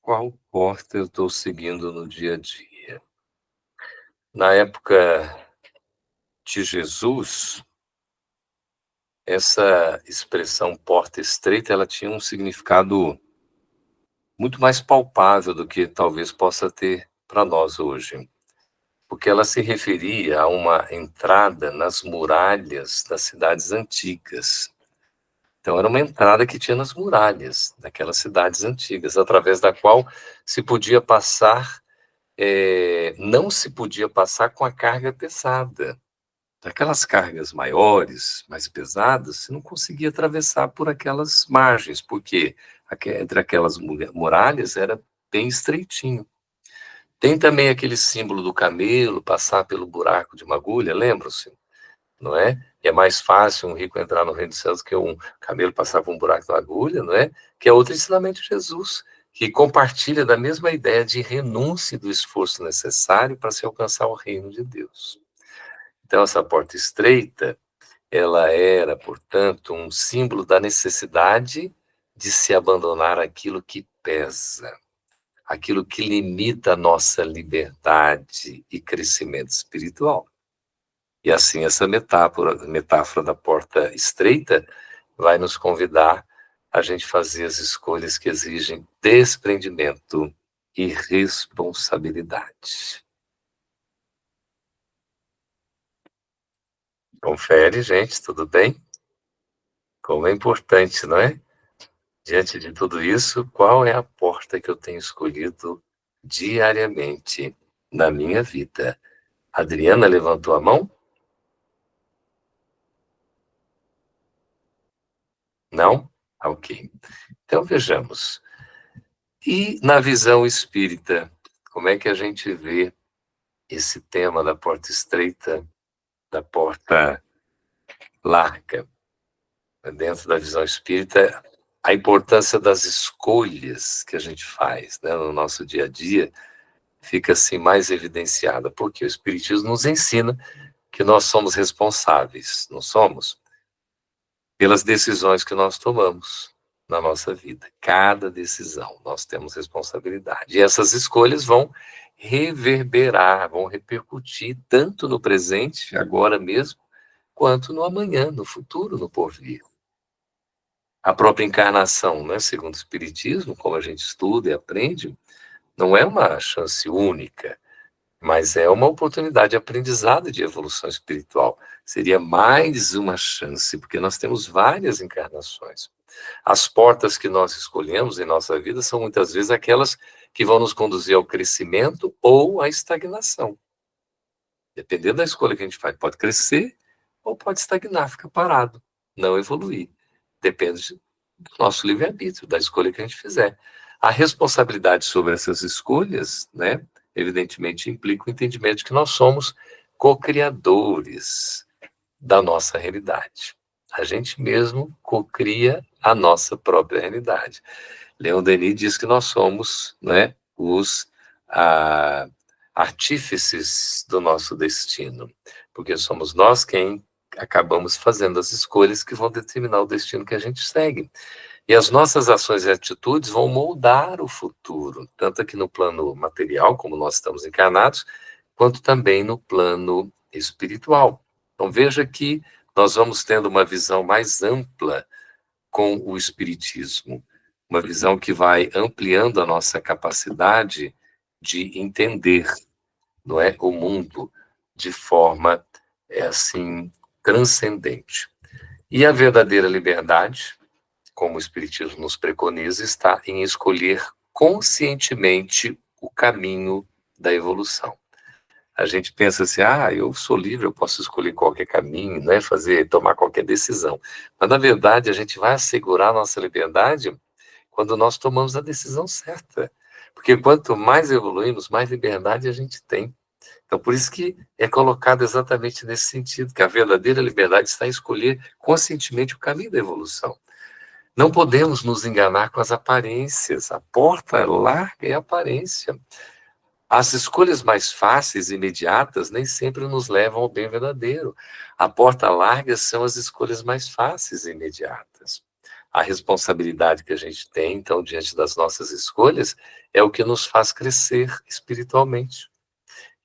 Qual porta eu estou seguindo no dia a dia? Na época de Jesus, essa expressão porta estreita, ela tinha um significado muito mais palpável do que talvez possa ter para nós hoje, porque ela se referia a uma entrada nas muralhas das cidades antigas. Então, era uma entrada que tinha nas muralhas daquelas cidades antigas, através da qual se podia passar, não se podia passar com a carga pesada. Aquelas cargas maiores, mais pesadas, você não conseguia atravessar por aquelas margens, porque entre aquelas muralhas era bem estreitinho. Tem também aquele símbolo do camelo passar pelo buraco de uma agulha, lembram-se? Não é? E é mais fácil um rico entrar no reino dos céus que um camelo passar por um buraco de uma agulha, não é? Que é outro ensinamento de Jesus, que compartilha da mesma ideia de renúncia do esforço necessário para se alcançar o reino de Deus. Então, essa porta estreita, ela era, portanto, um símbolo da necessidade de se abandonar aquilo que pesa, aquilo que limita a nossa liberdade e crescimento espiritual. E assim, essa metáfora da porta estreita vai nos convidar a gente fazer as escolhas que exigem desprendimento e responsabilidade. Confere, gente, tudo bem? Como é importante, não é? Diante de tudo isso, qual é a porta que eu tenho escolhido diariamente na minha vida? Adriana levantou a mão? Não? Ok. Então vejamos. E na visão espírita, como é que a gente vê esse tema da porta estreita, da porta larga. Dentro da visão espírita, a importância das escolhas que a gente faz, né, no nosso dia a dia fica assim mais evidenciada, porque o Espiritismo nos ensina que nós somos responsáveis, não somos? Pelas decisões que nós tomamos na nossa vida. Cada decisão nós temos responsabilidade. E essas escolhas vão reverberar, vão repercutir tanto no presente, agora mesmo, quanto no amanhã, no futuro, no porvir. A própria encarnação, né, segundo o Espiritismo, como a gente estuda e aprende, não é uma chance única, mas é uma oportunidade de aprendizado e de evolução espiritual. Seria mais uma chance, porque nós temos várias encarnações. As portas que nós escolhemos em nossa vida são muitas vezes aquelas que vão nos conduzir ao crescimento ou à estagnação. Dependendo da escolha que a gente faz, pode crescer ou pode estagnar, ficar parado, não evoluir. Depende do nosso livre-arbítrio, da escolha que a gente fizer. A responsabilidade sobre essas escolhas, né, evidentemente implica o entendimento de que nós somos co-criadores da nossa realidade. A gente mesmo co-cria a nossa própria realidade. Leon Denis diz que nós somos, né, os artífices do nosso destino, porque somos nós quem acabamos fazendo as escolhas que vão determinar o destino que a gente segue. E as nossas ações e atitudes vão moldar o futuro, tanto aqui no plano material, como nós estamos encarnados, quanto também no plano espiritual. Então veja que nós vamos tendo uma visão mais ampla com o Espiritismo, uma visão que vai ampliando a nossa capacidade de entender, não é, o mundo de forma, assim, transcendente. E a verdadeira liberdade, como o Espiritismo nos preconiza, está em escolher conscientemente o caminho da evolução. A gente pensa assim, eu sou livre, eu posso escolher qualquer caminho, né, tomar qualquer decisão. Mas, na verdade, a gente vai assegurar a nossa liberdade quando nós tomamos a decisão certa. Porque quanto mais evoluímos, mais liberdade a gente tem. Então, por isso que é colocado exatamente nesse sentido, que a verdadeira liberdade está em escolher conscientemente o caminho da evolução. Não podemos nos enganar com as aparências. A porta larga é a aparência. As escolhas mais fáceis e imediatas nem sempre nos levam ao bem verdadeiro. A porta larga são as escolhas mais fáceis e imediatas. A responsabilidade que a gente tem, então, diante das nossas escolhas, é o que nos faz crescer espiritualmente.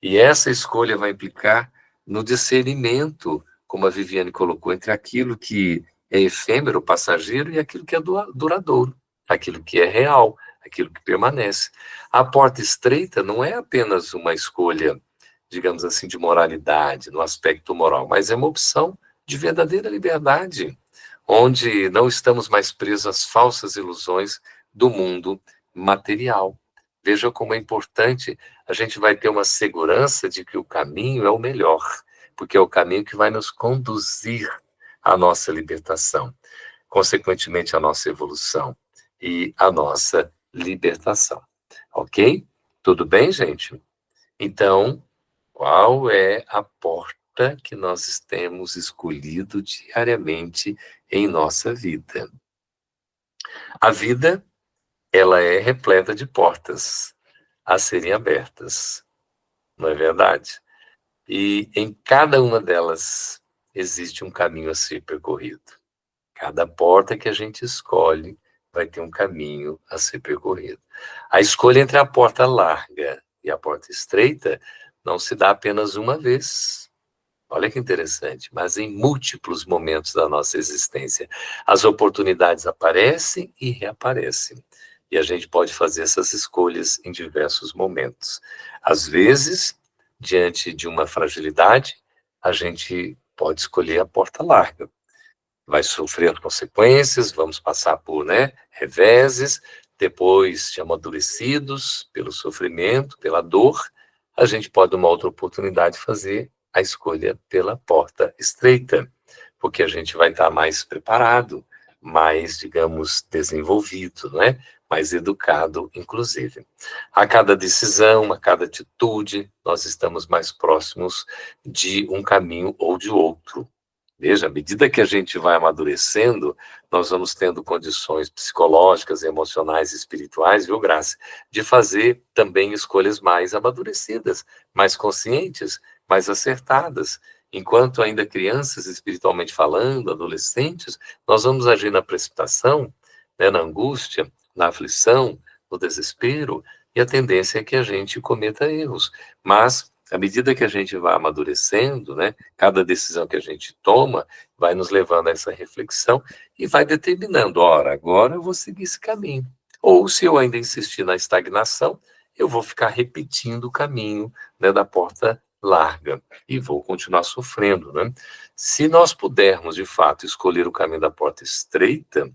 E essa escolha vai implicar no discernimento, como a Viviane colocou, entre aquilo que é efêmero, passageiro, e aquilo que é duradouro, aquilo que é real, aquilo que permanece. A porta estreita não é apenas uma escolha, digamos assim, de moralidade, no aspecto moral, mas é uma opção de verdadeira liberdade, onde não estamos mais presos às falsas ilusões do mundo material. Veja como é importante, a gente vai ter uma segurança de que o caminho é o melhor, porque é o caminho que vai nos conduzir à nossa libertação, consequentemente à nossa evolução e à nossa libertação. Ok? Tudo bem, gente? Então, qual é a porta que nós temos escolhido diariamente em nossa vida? A vida, ela é repleta de portas a serem abertas, não é verdade? E em cada uma delas existe um caminho a ser percorrido. Cada porta que a gente escolhe vai ter um caminho a ser percorrido. A escolha entre a porta larga e a porta estreita não se dá apenas uma vez. Olha que interessante, mas em múltiplos momentos da nossa existência. As oportunidades aparecem e reaparecem. E a gente pode fazer essas escolhas em diversos momentos. Às vezes, diante de uma fragilidade, a gente pode escolher a porta larga. Vai sofrer as consequências, vamos passar por, reveses, depois de amadurecidos pelo sofrimento, pela dor, a gente pode, numa outra oportunidade, fazer a escolha pela porta estreita, porque a gente vai estar mais preparado, mais, digamos, desenvolvido, mais educado, inclusive. A cada decisão, a cada atitude, nós estamos mais próximos de um caminho ou de outro. Veja, à medida que a gente vai amadurecendo, nós vamos tendo condições psicológicas, emocionais e espirituais, viu, Graça, de fazer também escolhas mais amadurecidas, mais conscientes, mais acertadas. Enquanto ainda crianças, espiritualmente falando, adolescentes, nós vamos agir na precipitação, né, na angústia, na aflição, no desespero, e a tendência é que a gente cometa erros. Mas, à medida que a gente vai amadurecendo, né, cada decisão que a gente toma vai nos levando a essa reflexão e vai determinando, ora, agora eu vou seguir esse caminho. Ou, se eu ainda insistir na estagnação, eu vou ficar repetindo o caminho, né, da porta larga e vou continuar sofrendo, né? Se nós pudermos, de fato, escolher o caminho da porta estreita,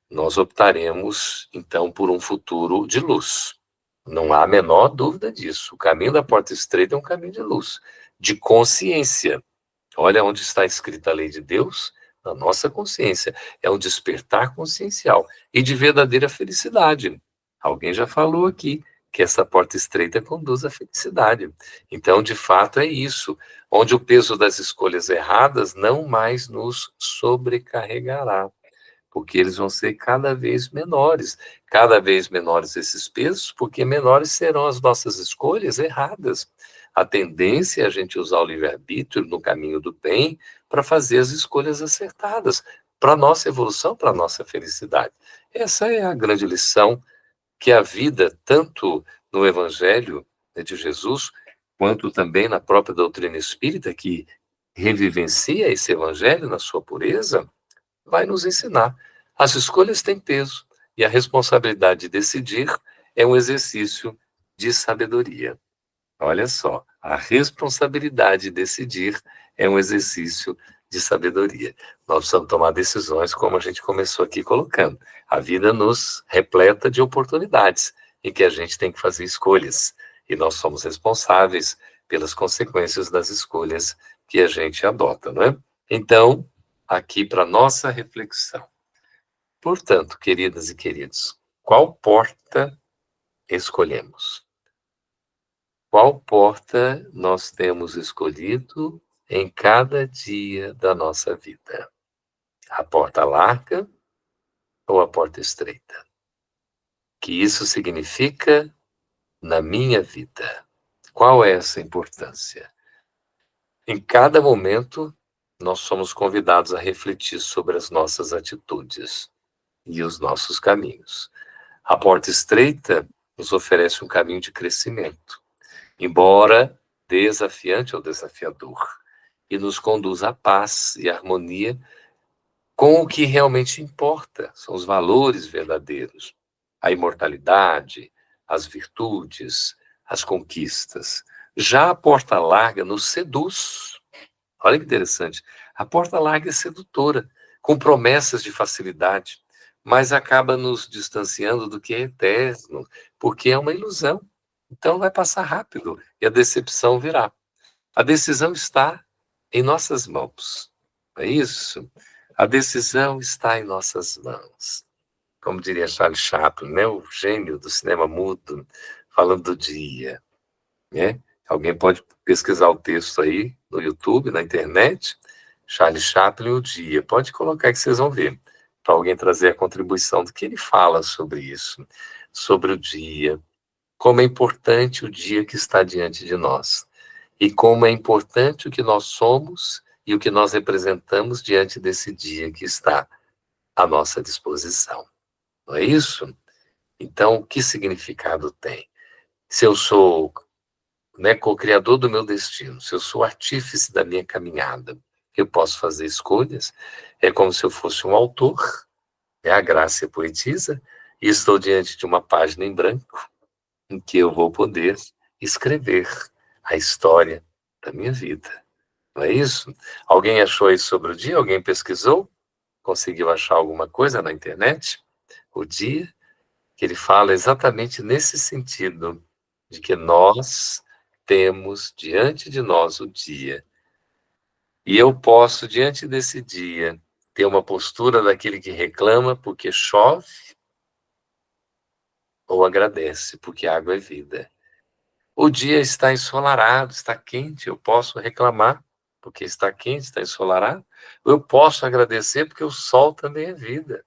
nós optaremos, então, por um futuro de luz. Não há a menor dúvida disso. O caminho da porta estreita é um caminho de luz, de consciência. Olha onde está escrita a lei de Deus, na nossa consciência. É um despertar consciencial e de verdadeira felicidade. Alguém já falou aqui que essa porta estreita conduz à felicidade. Então, de fato, é isso, onde o peso das escolhas erradas não mais nos sobrecarregará, porque eles vão ser cada vez menores esses pesos, porque menores serão as nossas escolhas erradas. A tendência é a gente usar o livre-arbítrio no caminho do bem para fazer as escolhas acertadas, para a nossa evolução, para a nossa felicidade. Essa é a grande lição que a vida, tanto no Evangelho, né, de Jesus, quanto também na própria doutrina espírita, que revivencia esse Evangelho na sua pureza, vai nos ensinar. As escolhas têm peso e a responsabilidade de decidir é um exercício de sabedoria. Olha só, a responsabilidade de decidir é um exercício de sabedoria. Nós precisamos tomar decisões, como a gente começou aqui colocando. A vida nos repleta de oportunidades em que a gente tem que fazer escolhas. E nós somos responsáveis pelas consequências das escolhas que a gente adota, não é? Então, aqui para nossa reflexão. Portanto, queridas e queridos, qual porta escolhemos? Qual porta nós temos escolhido em cada dia da nossa vida? A porta larga ou a porta estreita? Que isso significa na minha vida? Qual é essa importância? Em cada momento, nós somos convidados a refletir sobre as nossas atitudes e os nossos caminhos. A porta estreita nos oferece um caminho de crescimento, embora desafiante ou desafiador, e nos conduz à paz e harmonia com o que realmente importa, são os valores verdadeiros, a imortalidade, as virtudes, as conquistas. Já a porta larga nos seduz. Olha que interessante. A porta larga é sedutora, com promessas de facilidade, mas acaba nos distanciando do que é eterno, porque é uma ilusão. Então vai passar rápido e a decepção virá. A decisão está em nossas mãos. É isso? A decisão está em nossas mãos. Como diria Charles Chaplin, né? O gênio do cinema mudo, falando do dia, né? Alguém pode pesquisar o texto aí no YouTube, na internet, Charles Chaplin, o dia. Pode colocar que vocês vão ver, para alguém trazer a contribuição do que ele fala sobre isso, sobre o dia, como é importante o dia que está diante de nós, e como é importante o que nós somos e o que nós representamos diante desse dia que está à nossa disposição. Não é isso? Então, que significado tem? Se eu sou, né, co-criador do meu destino, se eu sou artífice da minha caminhada, eu posso fazer escolhas, é como se eu fosse um autor, a Grácia poetisa, e estou diante de uma página em branco, em que eu vou poder escrever a história da minha vida. Não é isso? Alguém achou isso sobre o dia? Alguém pesquisou? Conseguiu achar alguma coisa na internet? O dia que ele fala exatamente nesse sentido, de que nós temos diante de nós o dia. E eu posso, diante desse dia, ter uma postura daquele que reclama porque chove, ou agradece porque a água é vida. O dia está ensolarado, está quente, eu posso reclamar porque está quente, está ensolarado. Eu posso agradecer porque o sol também é vida.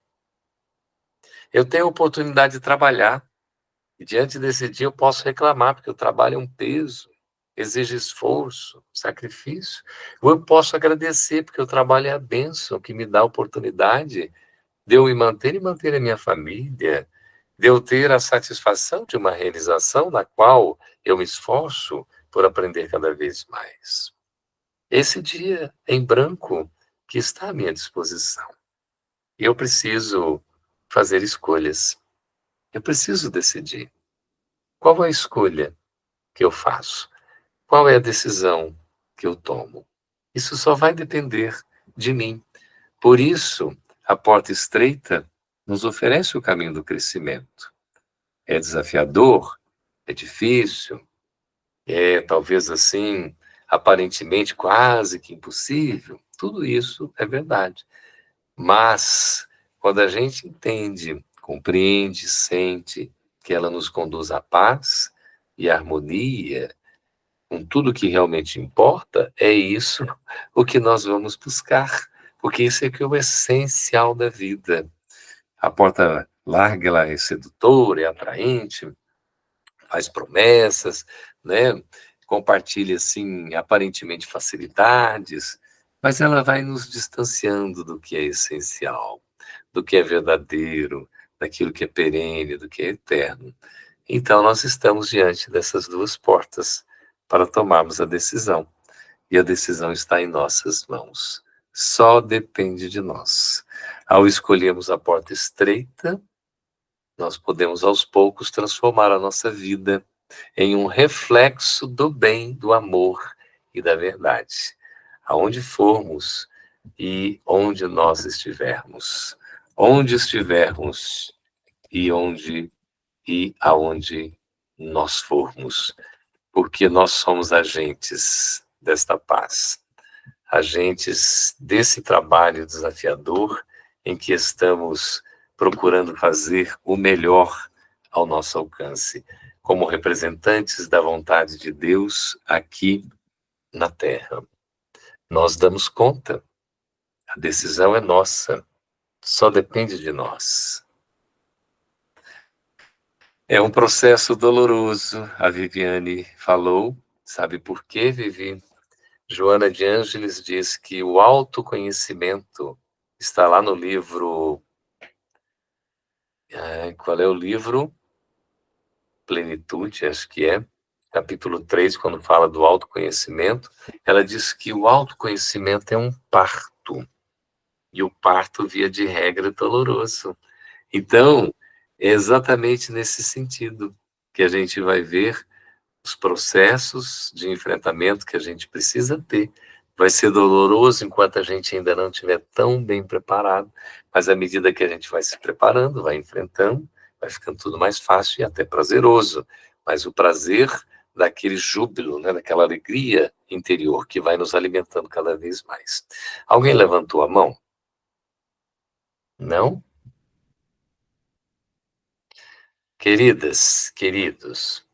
Eu tenho a oportunidade de trabalhar, e diante desse dia eu posso reclamar, porque o trabalho é um peso, exige esforço, sacrifício. Eu posso agradecer, porque o trabalho é a bênção que me dá a oportunidade de eu me manter e manter a minha família, de eu ter a satisfação de uma realização na qual eu me esforço por aprender cada vez mais. Esse dia em branco que está à minha disposição. Eu preciso fazer escolhas. Eu preciso decidir. Qual é a escolha que eu faço? Qual é a decisão que eu tomo? Isso só vai depender de mim. Por isso, a porta estreita nos oferece o caminho do crescimento. É desafiador, é difícil, é talvez assim, aparentemente quase que impossível. Tudo isso é verdade. Mas, quando a gente entende, compreende, sente que ela nos conduz à paz e à harmonia, com tudo que realmente importa, é isso o que nós vamos buscar, porque isso é que é o essencial da vida. A porta larga, ela é sedutora, é atraente, faz promessas, né? Compartilha, assim, aparentemente facilidades, mas ela vai nos distanciando do que é essencial, do que é verdadeiro, daquilo que é perene, do que é eterno. Então, nós estamos diante dessas duas portas para tomarmos a decisão. E a decisão está em nossas mãos. Só depende de nós. Ao escolhermos a porta estreita, nós podemos aos poucos transformar a nossa vida em um reflexo do bem, do amor e da verdade. Aonde formos e onde nós estivermos. Onde estivermos e aonde nós formos. Porque nós somos agentes desta paz. Agentes desse trabalho desafiador em que estamos procurando fazer o melhor ao nosso alcance, como representantes da vontade de Deus aqui na Terra. Nós damos conta, a decisão é nossa, só depende de nós. É um processo doloroso, a Viviane falou. Sabe por quê, Vivi? Joana de Ângeles diz que o autoconhecimento está lá no livro... qual é o livro? Plenitude, acho que é. Capítulo 3, quando fala do autoconhecimento, ela diz que o autoconhecimento é um parto. E o parto, via de regra, é doloroso. Então, é exatamente nesse sentido que a gente vai ver os processos de enfrentamento que a gente precisa ter. Vai ser doloroso enquanto a gente ainda não estiver tão bem preparado, mas à medida que a gente vai se preparando, vai enfrentando, vai ficando tudo mais fácil e até prazeroso. Mas o prazer daquele júbilo, né, daquela alegria interior que vai nos alimentando cada vez mais. Alguém levantou a mão? Não? Queridas, queridos,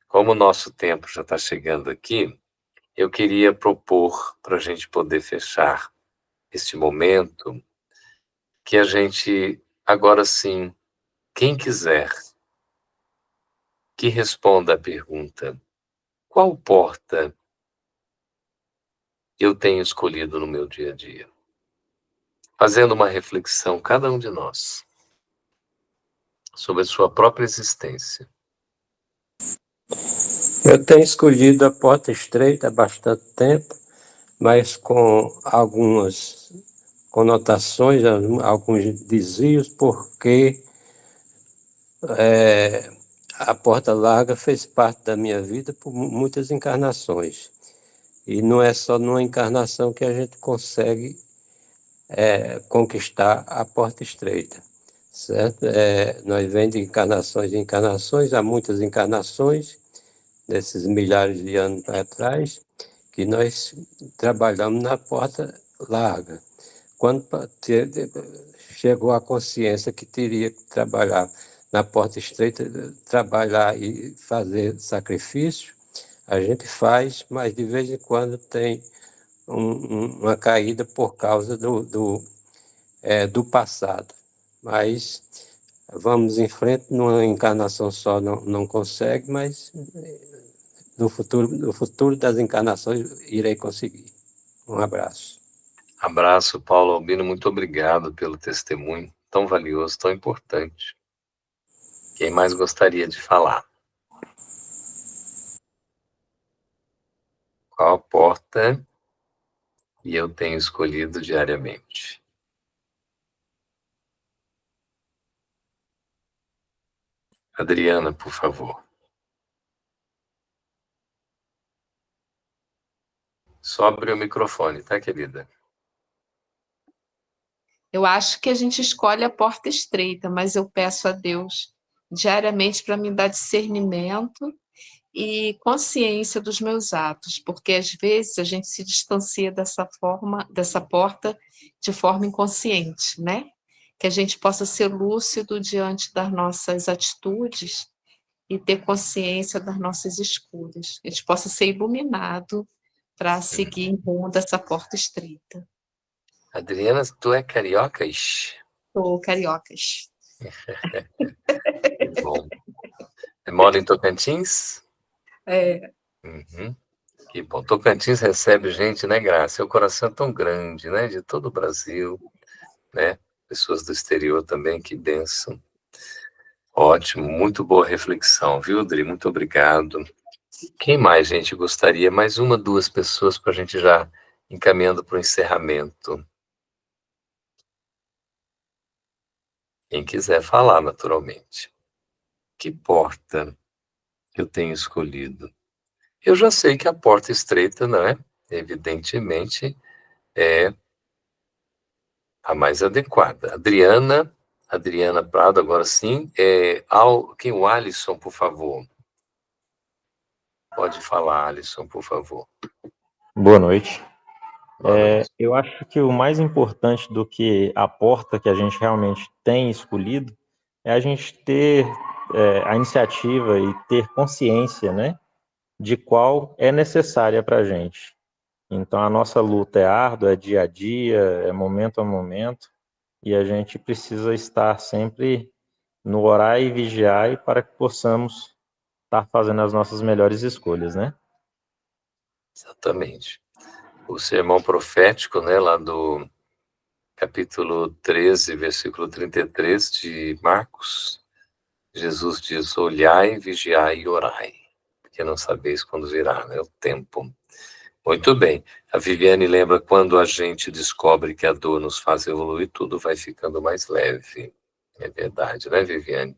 como o nosso tempo já está chegando aqui, eu queria propor, para a gente poder fechar este momento, que a gente, agora sim, quem quiser, que responda a pergunta: qual porta eu tenho escolhido no meu dia a dia? Fazendo uma reflexão, cada um de nós, sobre a sua própria existência. Eu tenho escolhido a porta estreita há bastante tempo, mas com algumas conotações, alguns desvios, porque a porta larga fez parte da minha vida por muitas encarnações. E não é só numa encarnação que a gente consegue conquistar a porta estreita, certo? Nós vemos de encarnações em encarnações, há muitas encarnações, desses milhares de anos para trás, que nós trabalhamos na porta larga. Quando chegou a consciência que teria que trabalhar na porta estreita, trabalhar e fazer sacrifício, a gente faz, mas de vez em quando tem uma caída por causa do passado. Mas vamos em frente, numa encarnação só não consegue, mas no futuro das encarnações irei conseguir. Um abraço. Abraço, Paulo Albino, muito obrigado pelo testemunho tão valioso, tão importante. Quem mais gostaria de falar? Qual a porta que eu tenho escolhido diariamente? Adriana, por favor. Só abrir o microfone, tá, querida? Eu acho que a gente escolhe a porta estreita, mas eu peço a Deus diariamente para me dar discernimento e consciência dos meus atos, porque às vezes a gente se distancia dessa porta de forma inconsciente, né? Que a gente possa ser lúcido diante das nossas atitudes e ter consciência das nossas escolhas. A gente possa ser iluminado para seguir em rumo dessa porta estreita. Adriana, tu é cariocas? Sou cariocas. Que bom. Você mora em Tocantins? É. Uhum. Que bom. Tocantins recebe gente, né, Graça? Seu coração é tão grande, né? De todo o Brasil, né? Pessoas do exterior também, que bênção. Ótimo, muito boa reflexão, viu, Adri? Muito obrigado. Quem mais, gente, gostaria? Mais uma, duas pessoas para a gente já encaminhando para o encerramento. Quem quiser falar, naturalmente. Que porta eu tenho escolhido? Eu já sei que a porta estreita, não é? Evidentemente, é a mais adequada. Adriana Prado, agora sim. Quem o Alisson, por favor? Pode falar, Alisson, por favor. Boa noite. Boa noite. Eu acho que o mais importante do que a porta que a gente realmente tem escolhido é a gente ter a iniciativa e ter consciência, né, de qual é necessária para a gente. Então, a nossa luta é árdua, é dia a dia, é momento a momento, e a gente precisa estar sempre no orar e vigiar para que possamos estar fazendo as nossas melhores escolhas, né? Exatamente. O sermão profético, né, lá do capítulo 13, versículo 33 de Marcos, Jesus diz: olhai, vigiai e orai, porque não sabeis quando virá, né, o tempo. Muito bem. A Viviane lembra: quando a gente descobre que a dor nos faz evoluir, tudo vai ficando mais leve. É verdade, né, Viviane?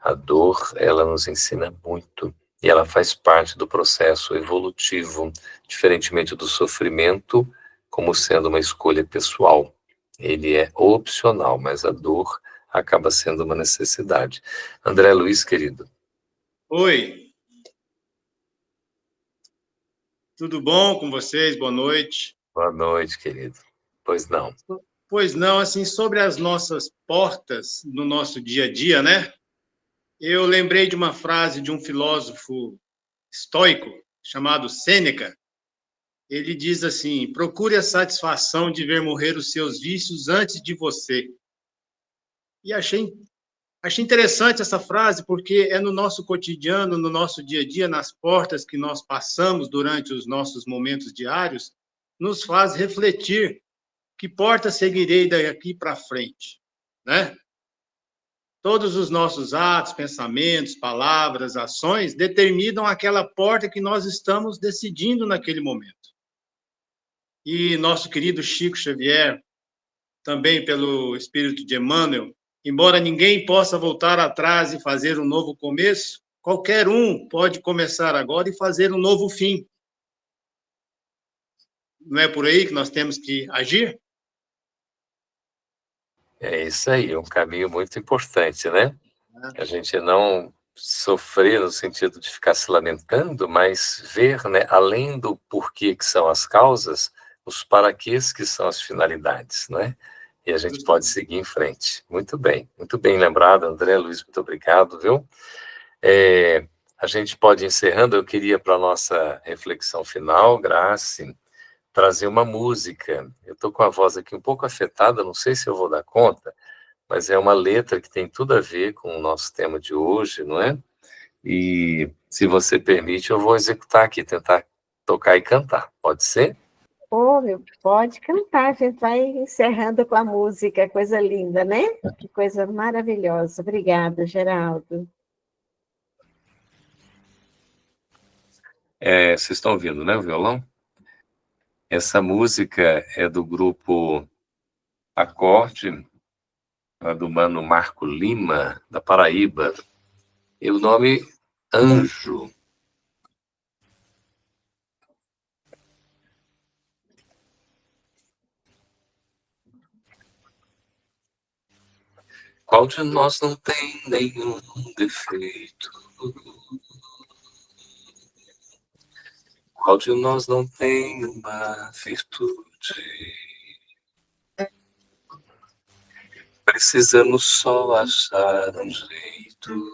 A dor, ela nos ensina muito. E ela faz parte do processo evolutivo, diferentemente do sofrimento, como sendo uma escolha pessoal. Ele é opcional, mas a dor acaba sendo uma necessidade. André Luiz, querido. Oi. Tudo bom com vocês? Boa noite. Boa noite, querido. Pois não. Pois não, assim, sobre as nossas portas no nosso dia a dia, né? Eu lembrei de uma frase de um filósofo estoico chamado Sêneca. Ele diz assim: procure a satisfação de ver morrer os seus vícios antes de você. E achei interessante essa frase, porque é no nosso cotidiano, no nosso dia a dia, nas portas que nós passamos durante os nossos momentos diários, nos faz refletir que porta seguirei daqui para frente, né? Todos os nossos atos, pensamentos, palavras, ações determinam aquela porta que nós estamos decidindo naquele momento. E nosso querido Chico Xavier, também pelo espírito de Emmanuel, embora ninguém possa voltar atrás e fazer um novo começo, qualquer um pode começar agora e fazer um novo fim. Não é por aí que nós temos que agir? É isso aí, um caminho muito importante, né? A gente não sofrer no sentido de ficar se lamentando, mas ver, né, além do porquê que são as causas, os paraquês que são as finalidades, né? E a gente pode seguir em frente. Muito bem lembrado, André Luiz, muito obrigado, viu? A gente pode ir encerrando. Eu queria, para a nossa reflexão final, Grace, trazer uma música. Eu estou com a voz aqui um pouco afetada, não sei se eu vou dar conta, mas é uma letra que tem tudo a ver com o nosso tema de hoje, não é? E, se você permite, eu vou executar aqui, tentar tocar e cantar. Pode ser? Pode cantar, a gente vai encerrando com a música, coisa linda, né? Que coisa maravilhosa. Obrigada, Geraldo. Vocês estão ouvindo, né, o violão? Essa música é do grupo Acorde, do mano Marco Lima, da Paraíba. E o nome Anjo. Qual de nós não tem nenhum defeito? Qual de nós não tem uma virtude? Precisamos só achar um jeito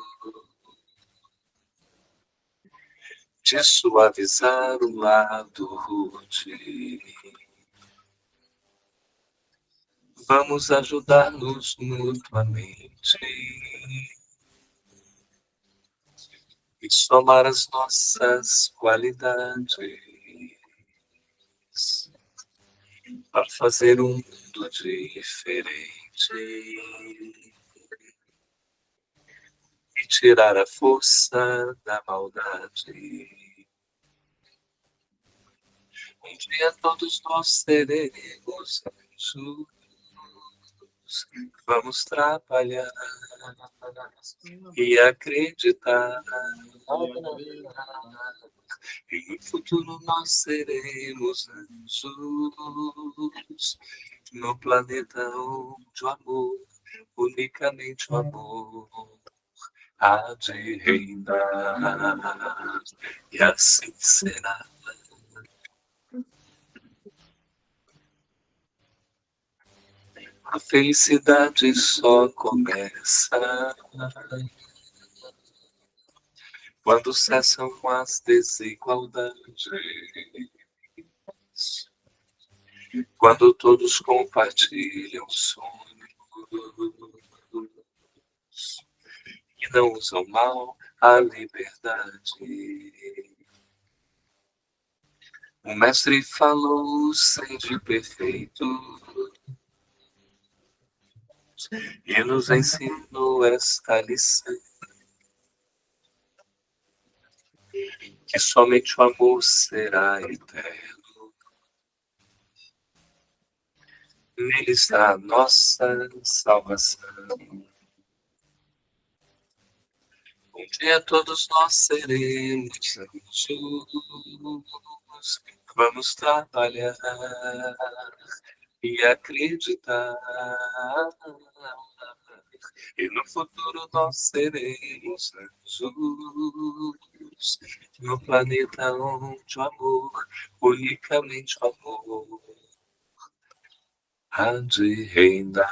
de suavizar o lado rude. Vamos ajudar-nos mutuamente e somar as nossas qualidades para fazer um mundo diferente e tirar a força da maldade. Um dia todos nós seremos anjos. Vamos trabalhar e acreditar. E no futuro nós seremos anjos. No planeta onde o amor, unicamente o amor, há de reinar. E assim será. A felicidade só começa quando cessam as desigualdades, quando todos compartilham sonhos e não usam mal a liberdade. O mestre falou: sede perfeito, e nos ensinou esta lição, que somente o amor será eterno. Nele está a nossa salvação. Um dia todos nós seremos anjos. Vamos trabalhar e acreditar. E no futuro nós seremos anjos. No planeta onde o amor, unicamente o amor, há de reinar.